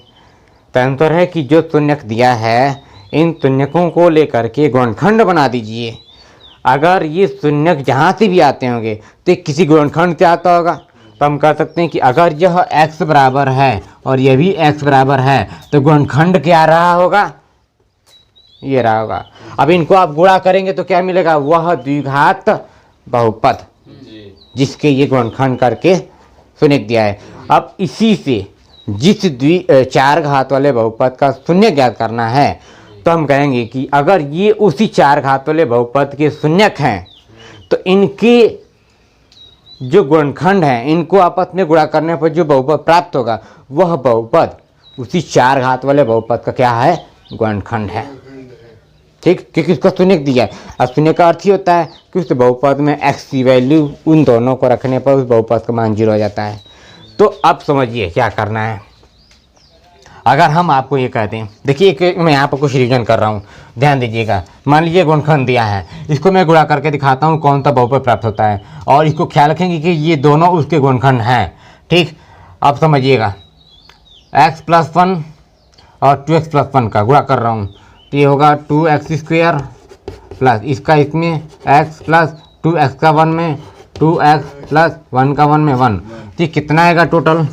A: तो अंतर है कि जो शून्यक दिया है इन शून्यकों को लेकर के गुणनखंड बना दीजिए। अगर ये शून्यक जहाँ से भी आते होंगे तो किसी गुणनखंड से आता होगा, तो हम कह सकते हैं कि अगर यह x बराबर है और यह भी x बराबर है, तो गुणनखंड क्या रहा होगा, ये रहा होगा। अब इनको आप गुणा करेंगे तो क्या मिलेगा, वह द्विघात बहुपद जिसके ये गुणनखंड करके शून्य दिया है। अब इसी से जिस 4 घात वाले बहुपद का शून्य ज्ञात करना है, तो हम कहेंगे कि अगर ये उसी 4 घात वाले बहुपद के शून्यक हैं, तो इनके जो गुणनखंड हैं इनको आपस में गुणा करने पर जो बहुपद प्राप्त होगा, वह बहुपद उसी 4 घात वाले बहुपद का क्या है, गुणनखंड है, ठीक। क्योंकि उसका शून्यक दिया है। अब शून्य का अर्थ ही होता है कि उस बहुपद में x की वैल्यू उन दोनों को रखने पर उस बहुपद का मान 0 हो जाता है। तो अब समझिए क्या करना है। अगर हम आपको ये कहते हैं, देखिए मैं यहाँ पर कुछ रिवीजन कर रहा हूँ, ध्यान दीजिएगा। मान लीजिए गुणनखंड दिया है, इसको मैं गुणा करके दिखाता हूँ कौन सा बहुपद प्राप्त होता है, और इसको ख्याल रखेंगे कि ये दोनों उसके गुणनखंड हैं, ठीक। अब समझिएगा, x+1 और 2x+1 का गुणा कर रहा हूँ, तो ये होगा 2x² प्लस इसका इसमें x प्लस 2x का 1 में 2x प्लस 1 का 1 में 1, तो कितना आएगा total,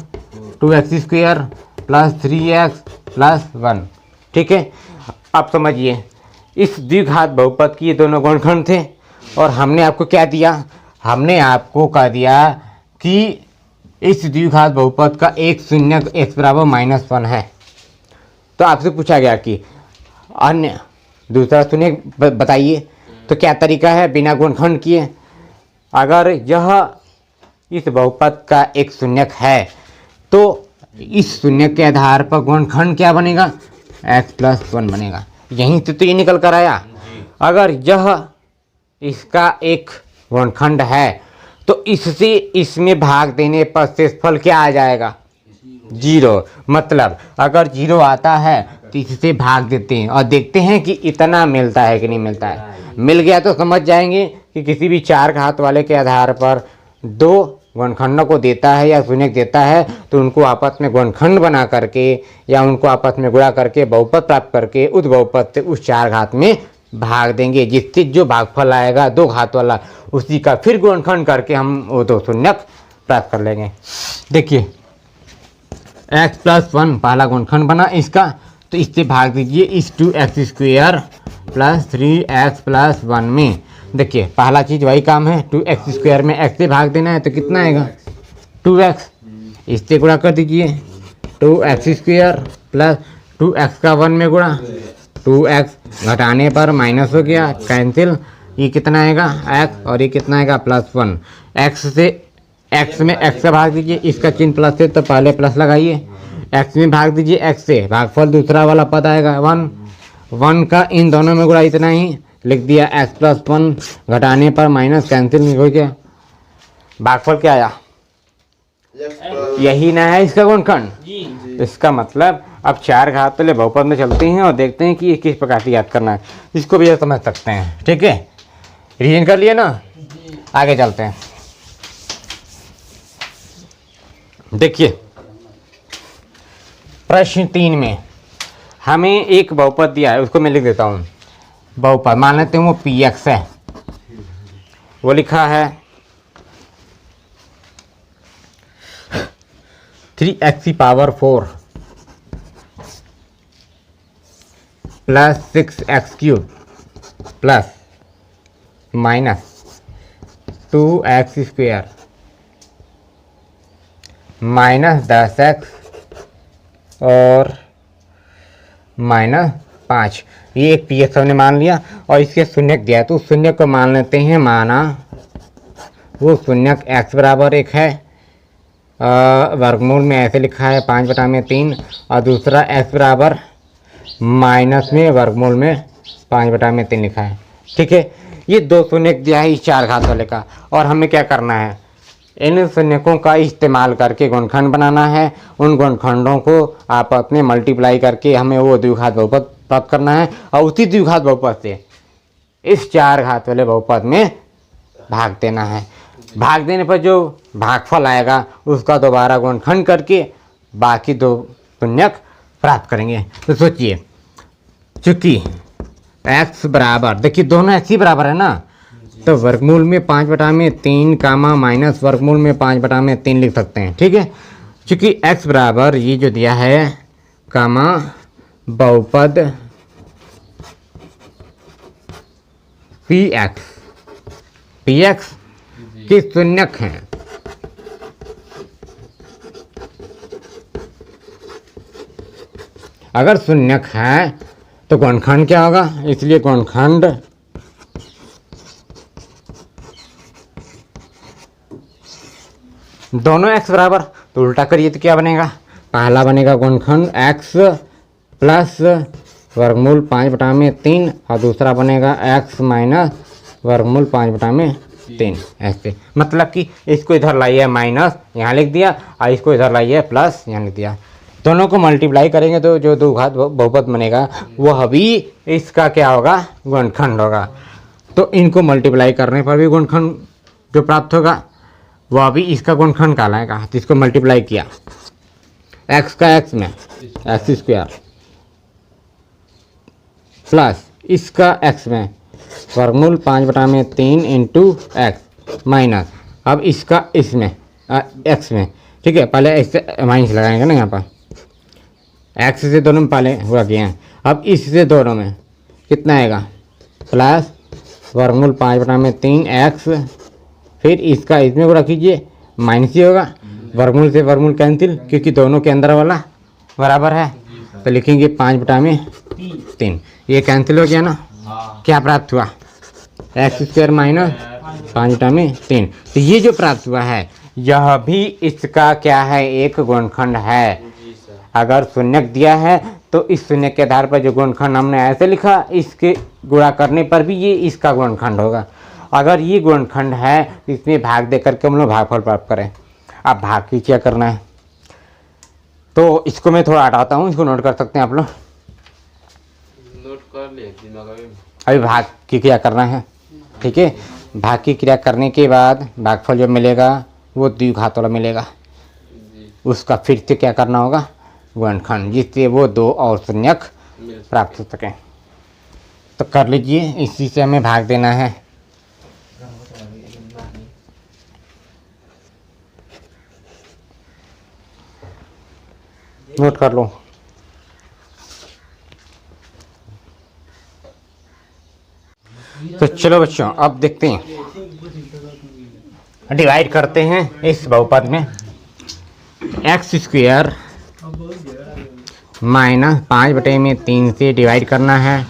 A: 2x² plus 3x plus 1, ठीक है। अब समझिए, इस द्विघात बहुपद की ये दोनों गुणनखंड थे, और हमने आपको क्या दिया, हमने आपको कह दिया कि इस द्विघात बहुपद का एक शून्यक x बराबर -1 है। तो आपसे पूछा गया कि अन्य दूसरा शून्य बताइए, तो क्या तरीका है बिना गुणनखंड किए। अगर यह इस बहुपद का एक शून्यक है तो इस शून्यक के आधार पर गुणनखंड क्या बनेगा, x+1 बनेगा। यहीं से तो ये निकल कर आया। अगर यह इसका एक गुणनखंड है तो इससे इसमें भाग देने पर शेषफल क्या आ जाएगा, 0। मतलब अगर 0 आता है तो इससे भाग देते हैं और देखते हैं कि इतना मिलता है कि नहीं मिलता है। मिल गया तो समझ जाएंगे कि किसी भी चार घात वाले के आधार पर दो गुणनखंडों को देता है या शून्यक देता है तो उनको आपस में गुणनखंड बना करके या उनको आपस में गुणा करके बहुपद प्राप्त करके उस बहुपद से उस चार घात में भाग देंगे, जिससे जो भागफल आएगा दो घात वाला उसी का फिर गुणनखंड करके हम वो दो शून्यक प्राप्त कर लेंगे। देखिए x+1 पहला गुणनखंड बना इसका, तो इससे भाग दीजिए इस 2x² + 3x+1 में। देखिए पहला चीज़ वही काम है, 2x² में x से भाग देना है तो कितना आएगा 2x, इससे गुणा कर दीजिए 2x² + 2x का 1 में गुणा, 2x घटाने पर माइनस हो गया कैंसिल, ये कितना आएगा x और ये कितना आएगा +1। x से x में x से भाग दीजिए, इसका चिन्ह प्लस है तो पहले प्लस लगाइए, x में भाग दीजिए x से, भागफल दूसरा वाला पद आएगा 1 का इन दोनों में गुणा इतना ही लिख दिया x+1 घटाने पर माइनस कैंसिल हो गया, भागफल क्या आया, यही ना है इसका गुणनखंड। इसका मतलब अब चार घात वाले बहुपद में चलते हैं और देखते हैं कि ये किस प्रकार से याद करना है, इसको भी समझ सकते हैं। ठीक है, रिवीजन कर लिए ना, आगे चलते हैं। देखिए प्रश्न 3 में हमें एक बहुपद दिया है, उसको मैं लिख देता हूँ। बहुपद मान लेते हैं वो px है, वो लिखा है 3x⁴ + 6x³ plus -2x² -10x और -5, ये एक px हमने मान लिया और इसके शून्यक दिया है तो उस शून्यक को मान लेते हैं, माना वो शून्यक x बराबर 1 है, वर्गमूल में ऐसे लिखा है 5/3 और दूसरा x बराबर माइनस में वर्गमूल में 5/3 लिखा है। ठीक है, ये दो शून्यक दिया है इस चार घात वाले का और हमें क्या करना है, इन शून्यकों का इस्तेमाल करके गुणनखंड बनाना है। उन गुणनखंडों को आप अपने मल्टीप्लाई करके हमें वो द्विघात बहुपद प्राप्त करना है और उसी द्विघात बहुपद से इस चार घात वाले बहुपद में भाग देना है। भाग देने पर जो भागफल आएगा उसका दोबारा गुणनखंड करके बाकी दो शून्यक प्राप्त करेंगे। तो सोचिए, चूंकि x बराबर, देखिए दोनों x ही बराबर है ना, तो वर्गमूल में 5/3 कामा माइनस वर्गमूल में 5/3 लिख सकते हैं। ठीक है, चूंकि x बराबर ये जो दिया है कामा बहुपद px के शून्यक हैं, अगर शून्यक है तो गुणनखंड क्या होगा, इसलिए गुणनखंड दोनों x बराबर, तो उल्टा करिए तो क्या बनेगा, पहला बनेगा गुणनखंड x प्लस वर्गमूल 5/3 और दूसरा बनेगा x माइनस वर्गमूल 5/3 ऐसे। मतलब कि इसको इधर लाइए माइनस यहाँ लिख दिया और इसको इधर लाइए प्लस यहाँ लिख दिया। दोनों को मल्टीप्लाई करेंगे तो जो द्विघात बहुपद बनेगा वह भी इसका क्या होगा, गुणनखंड होगा। तो इनको मल्टीप्लाई करने पर भी गुणनखंड जो प्राप्त होगा वह भी इसका गुणनखंड कहलाएगा। तो इसको मल्टीप्लाई किया x का x में x² प्लस इसका x में वर्गमूल 5/3 इंटू x माइनस, अब इसका इसमें x में, ठीक है, पहले इससे माइनस लगाएंगे ना, यहाँ पर x से दोनों में पहले हुआ किया है, अब इससे दोनों में कितना आएगा प्लस वर्गमूल 5/3 x, फिर इसका इसमें गुणा कीजिए माइनस ही होगा, वर्गमूल से वर्गमूल कैंसिल क्योंकि दोनों के अंदर वाला बराबर है, तो लिखेंगे 5/3, ये कैंसिल हो गया ना, क्या प्राप्त हुआ x² माइनस 5/3। तो ये जो प्राप्त हुआ है यह भी इसका क्या है, एक गुणनखंड है।
B: जी सर।
A: अगर शून्यक दिया है तो इस शून्य के आधार पर जो गुणनखंड हमने ऐसे लिखा, इसके गुणा करने पर भी ये इसका गुणनखंड होगा। अगर ये गुणनखंड है तो इसमें भाग दे करके हम लोग भागफल प्राप्त करें। अब भाग की क्या करना है, तो इसको मैं थोड़ा हटाता हूँ, इसको नोट कर सकते हैं आप लोग।
B: नोट कर लिए दिमाग में।
A: अभी भाग की क्रिया करना है, ठीक है। भाग की क्रिया करने के बाद भागफल जो मिलेगा वो द्विघात वाला मिलेगा,
B: जी
A: उसका फिर से क्या करना होगा, गुणनखंड, जिससे वो दो और शून्यक
B: मिल
A: प्राप्त हो सकें। तो कर लीजिए, इसी से हमें भाग देना है। नोट कर लो। तो चलो बच्चों, अब देखते हैं, डिवाइड करते हैं इस बहुपद में। एक्स स्क्वायर माइनस 5/3 से डिवाइड करना है।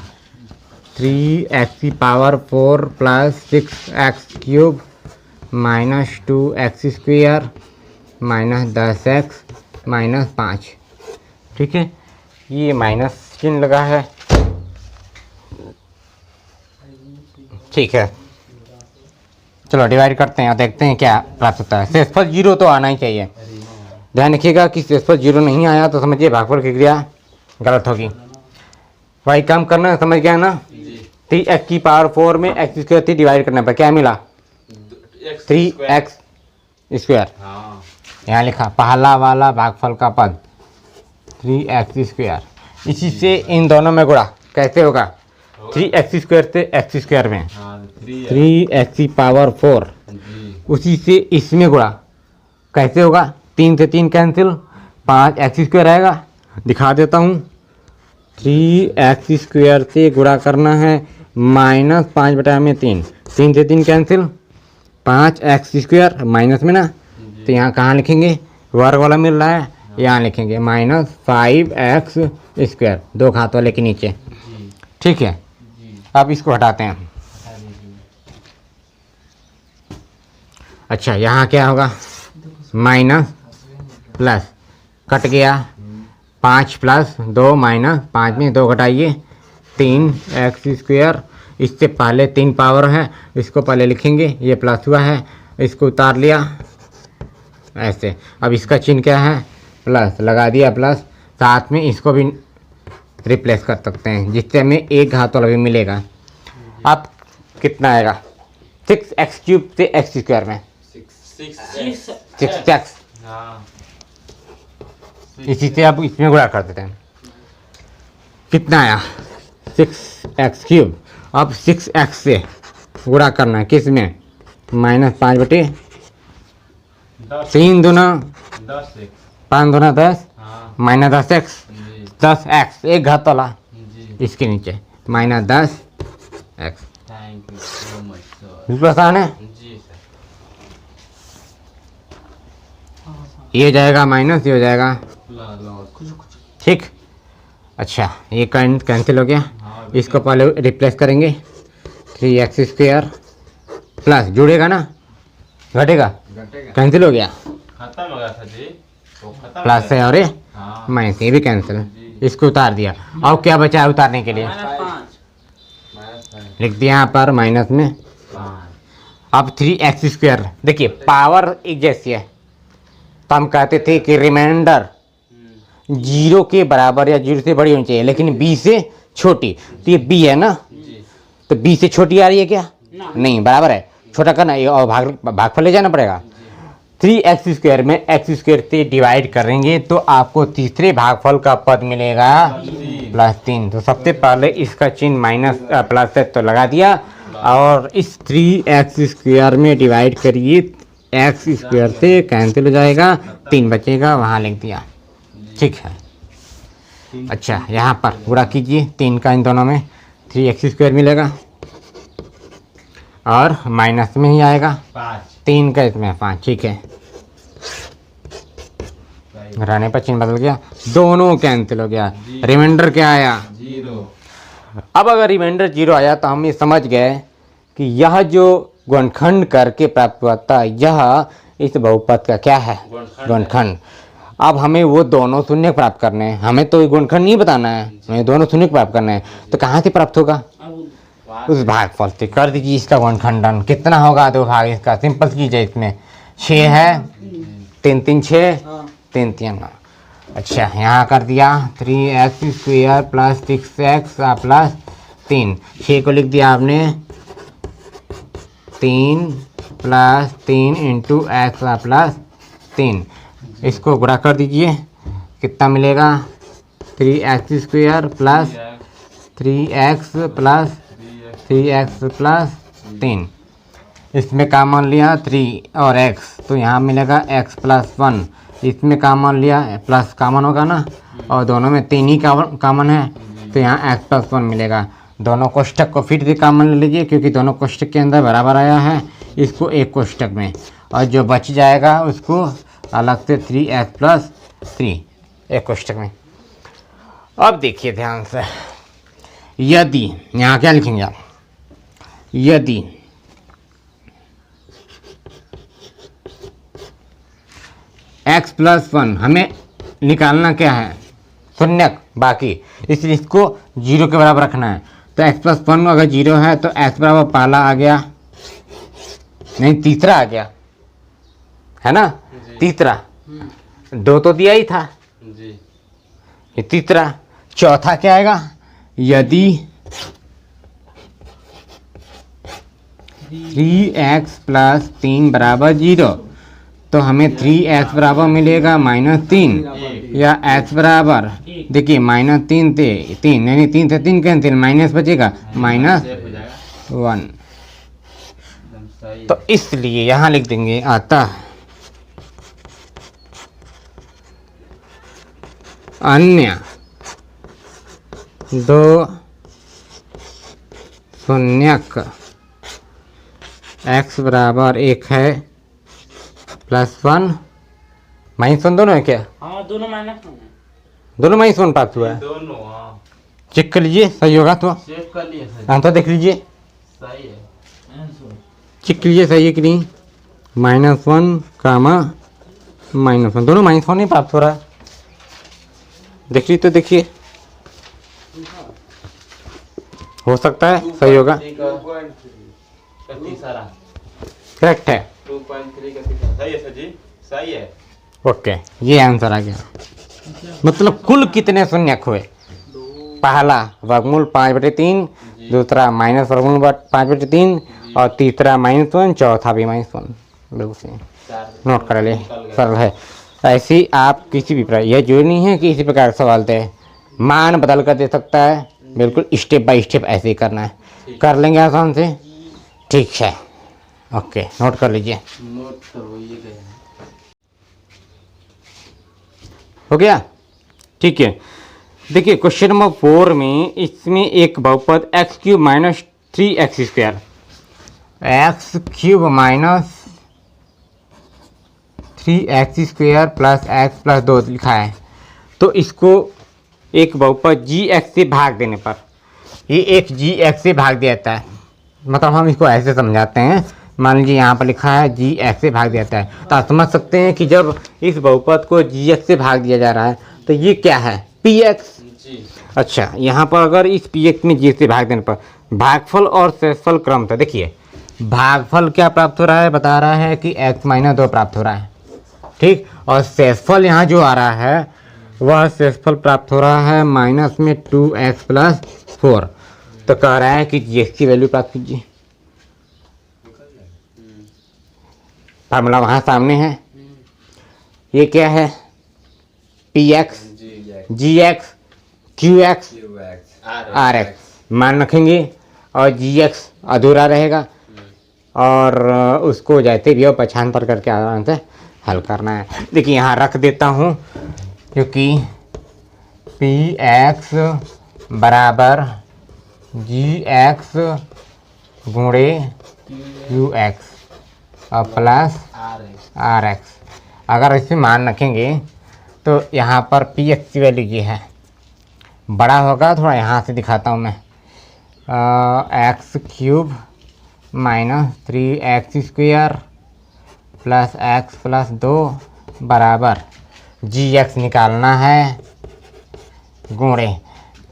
A: 3x⁴ plus 6x³ minus 2x² minus 10x minus 5, ठीक है। ये माइनस चिन्ह लगा है, ठीक है। चलो डिवाइड करते हैं और देखते हैं क्या प्राप्त होता है। शेषफल 0 तो आना ही चाहिए। ध्यान रखिएगा कि शेषफल 0 नहीं आया तो समझिए भागफल की क्रिया गलत होगी। वही काम करना है, समझ गया ना। 3x⁴ में x² से डिवाइड करने पर क्या मिला, 3x²।
B: हाँ
A: यहाँ लिखा पहला वाला भागफल का पद 3x²। इसी से इन दोनों में गुणा कैसे होगा, 3x² से x² में
B: हाँ
A: 3x⁴।
B: जी
A: उसी से इसमें गुणा कैसे होगा, 3 से 3 कैंसिल, 5x² आएगा। दिखा देता हूँ, 3x² से गुणा करना है माइनस 5/3, 3 से 3 कैंसिल, 5x² माइनस में ना, तो यहाँ कहाँ लिखेंगे, वर्ग वाला मिल रहा है, यहाँ लिखेंगे माइनस 5x², दो घात वाले के नीचे,
B: जी
A: ठीक है।
B: जी
A: अब इसको हटाते हैं।
B: हटा दीजिए।
A: अच्छा, यहाँ क्या होगा, माइनस प्लस कट गया, 5 प्लस 2 माइनस 5 में 2 घटाइए, 3x²। इससे पहले 3 पावर है, इसको पहले लिखेंगे, ये प्लस हुआ है, इसको उतार लिया ऐसे। अब इसका चिन्ह क्या है, प्लस लगा दिया, प्लस साथ में इसको भी रिप्लेस कर सकते हैं, जिससे हमें एक घात वाला भी मिलेगा। अब कितना आएगा, 6x³ से x² में 6x,
B: हाँ
A: इसी से अब इसमें गुणा कर देते हैं। कितना आया, 6x³। अब 6x से गुणा करना है किस में, माइनस 5/3 दूना
B: 10x
A: 5 दूना 10
B: हाँ
A: माइनस 10x,
B: जी
A: 10x एक घात वाला
B: जी।
A: इसके नीचे minus 10x।
B: Thank you so much sir.
A: बिल्कुल आसान है।
B: जी सर।
A: ये जाएगा माइनस, ये हो जाएगा,
B: कुछ
A: ठीक। अच्छा, ये कैंसिल हो गया,
B: हाँ
A: इसको पहले रिप्लेस करेंगे, 3x² प्लस जुड़ेगा ना, घटेगा,
B: घटेगा,
A: कैंसिल हो गया,
B: खत्म हो गया था जी, तो खत्म
A: प्लस है और ये
B: हाँ
A: माइनस, ये भी कैंसिल, इसको उतार दिया। अब क्या बचा है उतारने के लिए,
B: -5
A: लिख दिया यहाँ पर माइनस में।
B: 5
A: अब 3x², देखिए पावर एक जैसी है, तो हम कहते थे कि रिमाइंडर 0 के बराबर या 0 से बड़ी होनी चाहिए, लेकिन b से छोटी, तो ये b है ना,
B: जी
A: तो b से छोटी आ रही है क्या, नहीं, बराबर है, छोटा करना है और भागफल ले जाना पड़ेगा। 3x² में x² से डिवाइड करेंगे तो आपको तीसरे भागफल का पद मिलेगा +3। तो सबसे पहले इसका चिन्ह माइनस प्लस है तो लगा दिया, और इस 3x² में डिवाइड करिए, x² से कैंसिल हो जाएगा, 3 बचेगा, वहाँ लिख दिया, ठीक है। अच्छा, यहाँ पर गुणा कीजिए 3 का इन दोनों में, 3x² मिलेगा और माइनस में ही आएगा
B: 5
A: 3 का, इसमें 5, ठीक है। घटाने पर चिन्ह बदल गया, दोनों कैंसिल हो गया, रिमाइंडर क्या आया
B: 0।
A: अब अगर रिमाइंडर 0 आया तो हम ये समझ गए कि यह जो गुणनखंड करके प्राप्त हुआ था, यह इस बहुपद का क्या है,
B: गुणनखंड
A: गुणनखंड। अब हमें वो दोनों शून्य प्राप्त करने हैं, हमें तो गुणनखंड नहीं बताना है, हमें दोनों शून्य प्राप्त करने हैं। तो कहाँ से प्राप्त होगा, उस भागफल से। कर दीजिए इसका गुणनखंडन, कितना होगा 2 भाग इसका, सिंपल कीजिए। इसमें 6 है, 3 3 6, 3 3 9। अच्छा यहाँ कर दिया 3x² प्लस 6x प्लस 3, 6 को लिख दिया आपने 3 प्लस 3 इंटू एक्स प्लस 3। इसको गुणा कर दीजिए, कितना मिलेगा 3x² प्लस 3x प्लस 3 इसमें कॉमन लिया 3 और x, तो यहाँ मिलेगा x प्लस 1। इसमें कॉमन लिया प्लस कॉमन होगा ना, और दोनों में 3 ही कॉमन है, तो यहाँ x प्लस 1 मिलेगा। दोनों कोष्ठक को फिर से कॉमन ले लीजिए, क्योंकि दोनों कोष्ठक के अंदर बराबर आया है, इसको एक कोष्ठक में, और जो बच जाएगा उसको अलग से 3x प्लस 3 एक कोष्ठक में। अब देखिए ध्यान से, यदि यहाँ क्या लिखेंगे आप, यदि x प्लस 1 हमें निकालना क्या है, शून्यक बाकी, इसलिए इसको 0 के बराबर रखना है। तो x प्लस 1 अगर 0 है तो x बराबर पहला आ गया, नहीं तीसरा आ गया है ना, तीसरा 2 तो दिया ही था,
B: जी
A: ये तीसरा। चौथा क्या आएगा, यदि 3x प्लस 3 बराबर 0, तो हमें 3x बराबर मिलेगा -3, या x बराबर देखिए -3 से 3, यानी 3 से 3 कैंसिल, माइनस बचेगा
B: सेफ हो जाएगा,
A: -1।
B: एकदम सही।
A: तो इसलिए यहाँ लिख देंगे, अतः अन्य 2 शून्यक x बराबर 1 है प्लस 1 -1 दोनों है क्या,
C: हाँ दोनों माइनस में है।
A: दोनों -1 प्राप्त हुआ है।
B: दोनों हाँ
A: चेक कर लीजिए सही होगा तो,
B: सेव कर लिए सर,
A: आंसर देख लीजिए,
B: सही है।
A: चेक कीजिए सही है कि नहीं। -1 कामा -1 दोनों -1 ही प्राप्त हो रहा है, देख लीजिए तो देखिए, हो सकता है सही होगा,
B: 2.3 का तीसरा,
A: करेक्ट है।
B: 2.3 का तीसरा सही है सर जी, सही है।
A: ओके ये आंसर आ गया। मतलब कुल कितने शून्यक हुए, पहला वर्गमूल 5/3, दूसरा माइनस वर्गमूल 5/3, और तीसरा -1, चौथा भी -1। बिल्कुल सही, नोट कर ले, सरल है। ऐसे ही आप किसी भी प्रकार, यह जरूरी नहीं है कि इसी प्रकार का सवाल दे, मान बदल कर दे सकता है, बिल्कुल स्टेप बाय स्टेप ऐसे ही करना है, कर लेंगे आसान से, ठीक है। ओके नोट कर लीजिए,
B: नोट तो हो ही गया।
A: हो गया, ठीक है। देखिए क्वेश्चन नंबर 4 में, इसमें एक बहुपद x³ minus 3x², x³ minus 3x² plus x plus 2 लिखा है। तो इसको एक बहुपद gx से भाग देने पर, ये एक gx से भाग दिया जाता है, मतलब हम इसको ऐसे समझाते हैं, मान लीजिए यहाँ पर लिखा है gx से भाग दिया जाता है, तो आप समझ सकते हैं कि जब इस बहुपद को gx से भाग दिया जा रहा है तो ये क्या है, px।
B: जी
A: अच्छा यहाँ पर अगर इस px में g से भाग देने पर भागफल और शेषफल क्रम था, देखिए भागफल क्या प्राप्त हो रहा है, बता रहा है कि x - 2 प्राप्त हो रहा है, ठीक, और शेषफल यहाँ जो आ रहा है वह शेषफल प्राप्त हो रहा है माइनस में 2x प्लस 4। तो कह रहा है कि gx की वैल्यू प्राप्त कीजिए, फार्मूला वहाँ सामने है, ये क्या है px gx qx rx मान रखेंगे, और gx अधूरा रहेगा, और उसको जैसे भी हो पहचान पर करके आराम से हल करना है। देखिए यहाँ रख देता हूँ, क्योंकि px बराबर gx गुणे qx और प्लस rx, अगर इसे मान रखेंगे तो यहाँ पर px की वैल्यू ये है, बड़ा होगा थोड़ा, यहाँ से दिखाता हूँ मैं, x³ minus 3x² plus x plus 2 बराबर जी एक्स निकालना है गुणे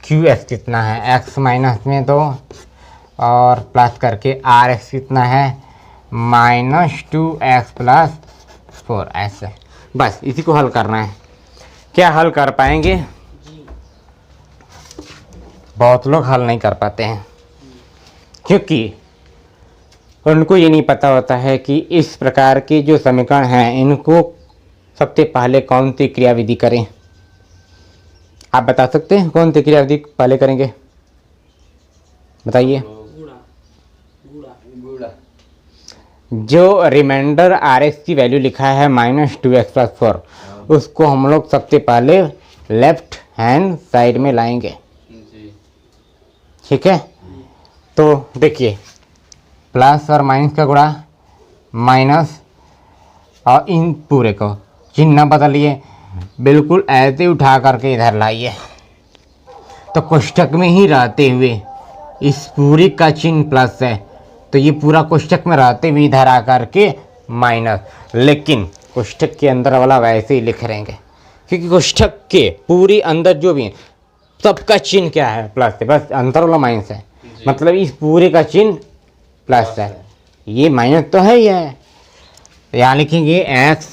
A: क्यू एक्स कितना है एक्स माइनस में 2 और प्लस करके आर एक्स कितना है -2x प्लस 4 ऐसे। बस इसी को हल करना है। क्या हल कर पाएंगे? बहुत लोग हल नहीं कर पाते हैं क्योंकि उनको ये नहीं पता होता है कि इस प्रकार के जो समीकरण हैं इनको सबसे पहले कौन सी क्रियाविधि करें। आप बता सकते हैं कौन सी क्रियाविधि पहले करेंगे? बताइए। जो रिमाइंडर आर एक्स की वैल्यू लिखा है -2x प्लस 4 उसको हम लोग सबसे पहले लेफ्ट हैंड साइड में लाएंगे। ठीक है, तो देखिए प्लस और माइनस का गुणा माइनस और इन पूरे को चिन्ह बदलिए, बिल्कुल ऐसे उठा करके इधर लाइए तो कोष्ठक में ही रहते हुए इस पूरी का चिन्ह प्लस है तो ये पूरा कोष्ठक में रहते हुए इधर आकर के माइनस, लेकिन कोष्ठक के अंदर वाला वैसे ही लिख रहेंगे क्योंकि कोष्ठक के पूरी अंदर जो भी है सबका चिन्ह क्या है प्लस है, बस अंदर वाला माइनस है। मतलब इस पूरे का चिन्ह प्लस है, ये माइनस तो है ही है। यहाँ लिखेंगे x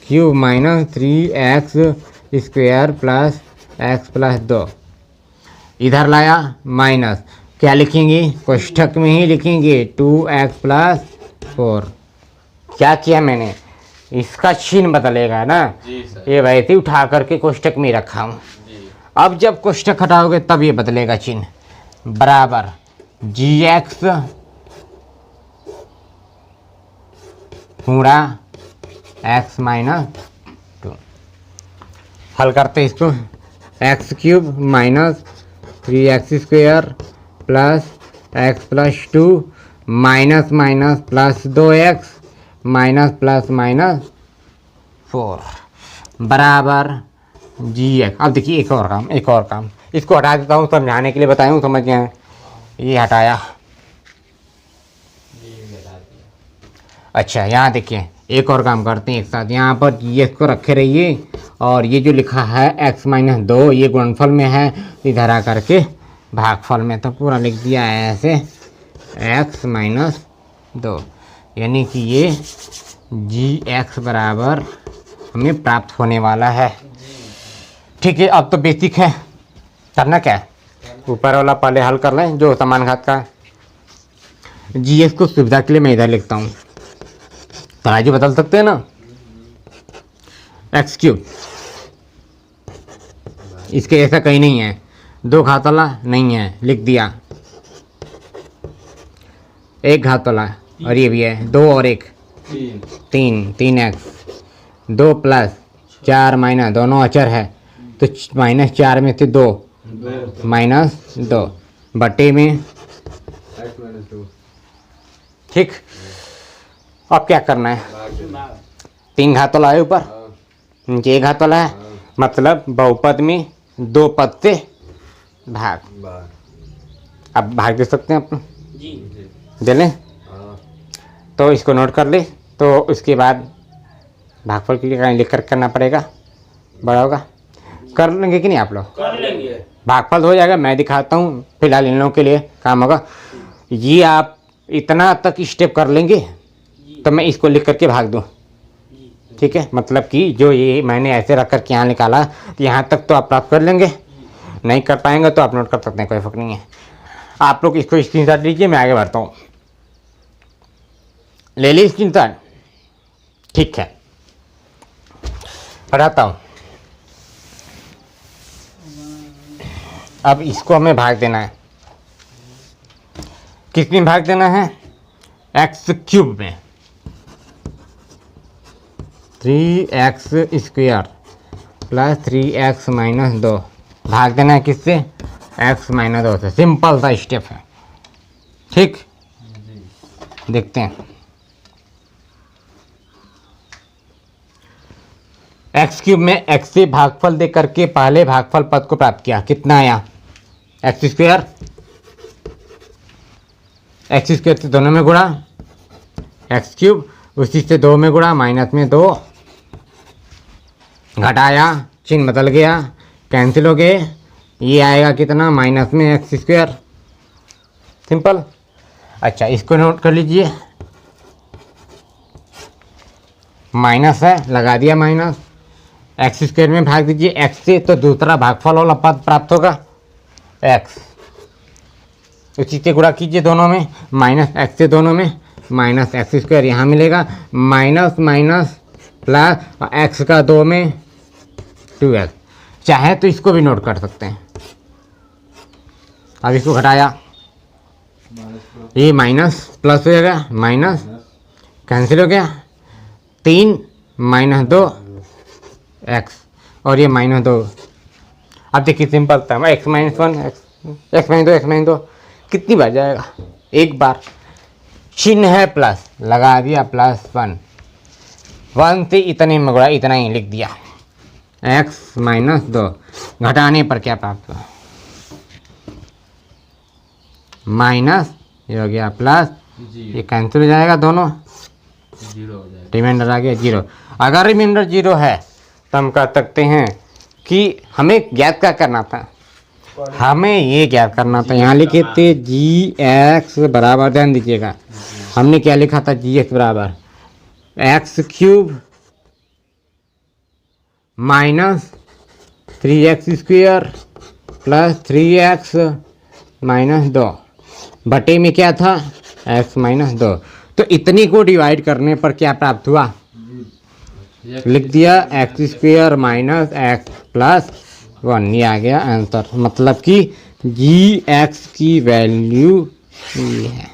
A: cube minus 3x square plus x plus 2 इधर लाया माइनस, क्या लिखेंगे कोष्ठक में ही लिखेंगे 2x प्लस 4। क्या किया मैंने? इसका चिन्ह बदलेगा ना, ये वैसे ही उठा करके कोष्ठक में रखा हूँ। अब जब कोष्ठक हटाओगे तब ये बदलेगा चिन्ह, बराबर जी एक्स पूरा एक्स माइनस 2। हल करते इसको, x cube minus 3x square plus x plus 2 minus minus plus 2x minus plus minus 4 बराबर जी एक्स। अब देखिए एक और काम इसको हटा देता हूँ, समझाने के लिए बताया हूँ, समझ गए? ये हटाया। अच्छा यहाँ देखिए एक और काम करते हैं एक साथ, यहाँ पर जी एक्स को रखे रहिए और ये जो लिखा है x माइनस 2 ये गुणनफल में है, इधर आ करके भागफल में, तो पूरा लिख दिया है ऐसे x माइनस 2, यानी कि ये जी एक्स बराबर हमें प्राप्त होने वाला है। ठीक है, अब तो बेसिक है, करना क्या है? ऊपर वाला पहले हल कर लें जो समान घात का है। जी एक्स को सुविधा के लिए मैं इधर लिखता हूँ, तराजू बदल सकते हैं ना। एक्स क्यूब इसके ऐसा कहीं नहीं है, 2 घात वाला नहीं है, लिख दिया 1 घात वाला और ये भी है 2 और 1 3x 2 प्लस 4 माइनस दोनों अचर है तो -4 में से 2 -2 बटे में ठीक। अब क्या करना है? 3 घात वाला है ऊपर, नीचे 1 घात वाला है, मतलब बहुपद में 2 पद से भाग। अब भाग दे सकते हैं अपन, दे लें तो इसको नोट कर ले, तो उसके बाद भागफल के लिए कहीं लिख कर करना पड़ेगा, बड़ा होगा। कर लेंगे कि नहीं आप लोग?
B: कर लेंगे।
A: भागफल हो जाएगा, मैं दिखाता हूँ, फिलहाल इन लोगों के लिए काम होगा। ये आप इतना तक स्टेप कर लेंगे तो मैं इसको लिख करके भाग दूँ, ठीक है? मतलब कि जो ये मैंने ऐसे रख कर के यहाँ निकाला यहाँ तक तो आप प्राप्त कर लेंगे, नहीं कर पाएंगे तो आप नोट कर सकते हैं, कोई फर्क नहीं है। आप लोग इसको स्क्रीनशॉट लीजिए, मैं आगे बढ़ता हूँ। ले ली स्क्रीनशॉट? ठीक है, पढ़ाता हूँ। अब इसको हमें भाग देना है, किस में भाग देना है? एक्स क्यूब में, 3x square plus 3x minus 2 भाग देना है किससे? x माइनस 2 से। सिंपल सा स्टेप है, ठीक? देखते हैं। एक्स क्यूब में x से भागफल दे करके पहले भागफल पद को प्राप्त किया, कितना आया? एक्स स्क्वायर से दोनों में गुणा, एक्स क्यूब उसी से 2 में गुणा, माइनस में 2, घटाया, चिन्ह बदल गया, कैंसिल हो गए, ये आएगा कितना, माइनस में एक्स स्क्वायर। सिंपल। अच्छा, इसको नोट कर लीजिए, माइनस है, लगा दिया माइनस, एक्स स्क्वायर में भाग दीजिए एक्स से, तो दूसरा भागफल वाला पद प्राप्त होगा एक्स। उसी से गुणा कीजिए दोनों में, माइनस एक्स से दोनों में, माइनस एक्स स्क्वायर यहाँ मिलेगा, माइनस माइनस प्लस एक्स का 2 में 2x। चाहे तो इसको भी नोट कर सकते हैं। अब इसको घटाया, ये माइनस प्लस हो जाएगा, माइनस कैंसिल हो गया, 3 माइनस 2 एक्स, और ये माइनस 2। अब देखिए सिंपल था, x minus 1 x minus 2 x minus 2 कितनी बार जाएगा, एक बार। चिन्ह है प्लस, लगा दिया प्लस 1 से इतने में गुणा, इतना ही लिख दिया, एक्स माइनस 2। घटाने पर क्या प्राप्त हुआ, माइनस, ये हो गया प्लस, ये कैंसिल हो जाएगा दोनों,
B: 0 हो जाएगा।
A: रिमाइंडर आ गया 0। अगर रिमाइंडर 0 है तो हम कह सकते हैं कि हमें ज्ञात क्या करना था, हमें ये ज्ञात करना था, यहाँ लिखे थे जी एक्स बराबर, ध्यान दीजिएगा हमने क्या लिखा था, जी एक्स बराबर x cube minus 3x square plus 3x minus 2 बटे में क्या था, x माइनस 2। तो इतनी को डिवाइड करने पर क्या प्राप्त हुआ, लिख दिया x square minus x plus 1, ये आ गया आंसर। मतलब कि जी एक्स की वैल्यू ये है।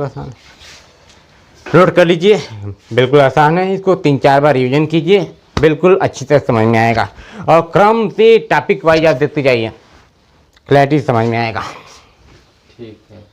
A: आसान, नोट कर लीजिए, बिल्कुल आसान है, इसको 3-4 बार रिवीजन कीजिए, बिल्कुल अच्छी तरह समझ में आएगा। और क्रम से टॉपिक वाइज आप देखते जाइए, क्लैरिटी समझ में आएगा।
B: ठीक है।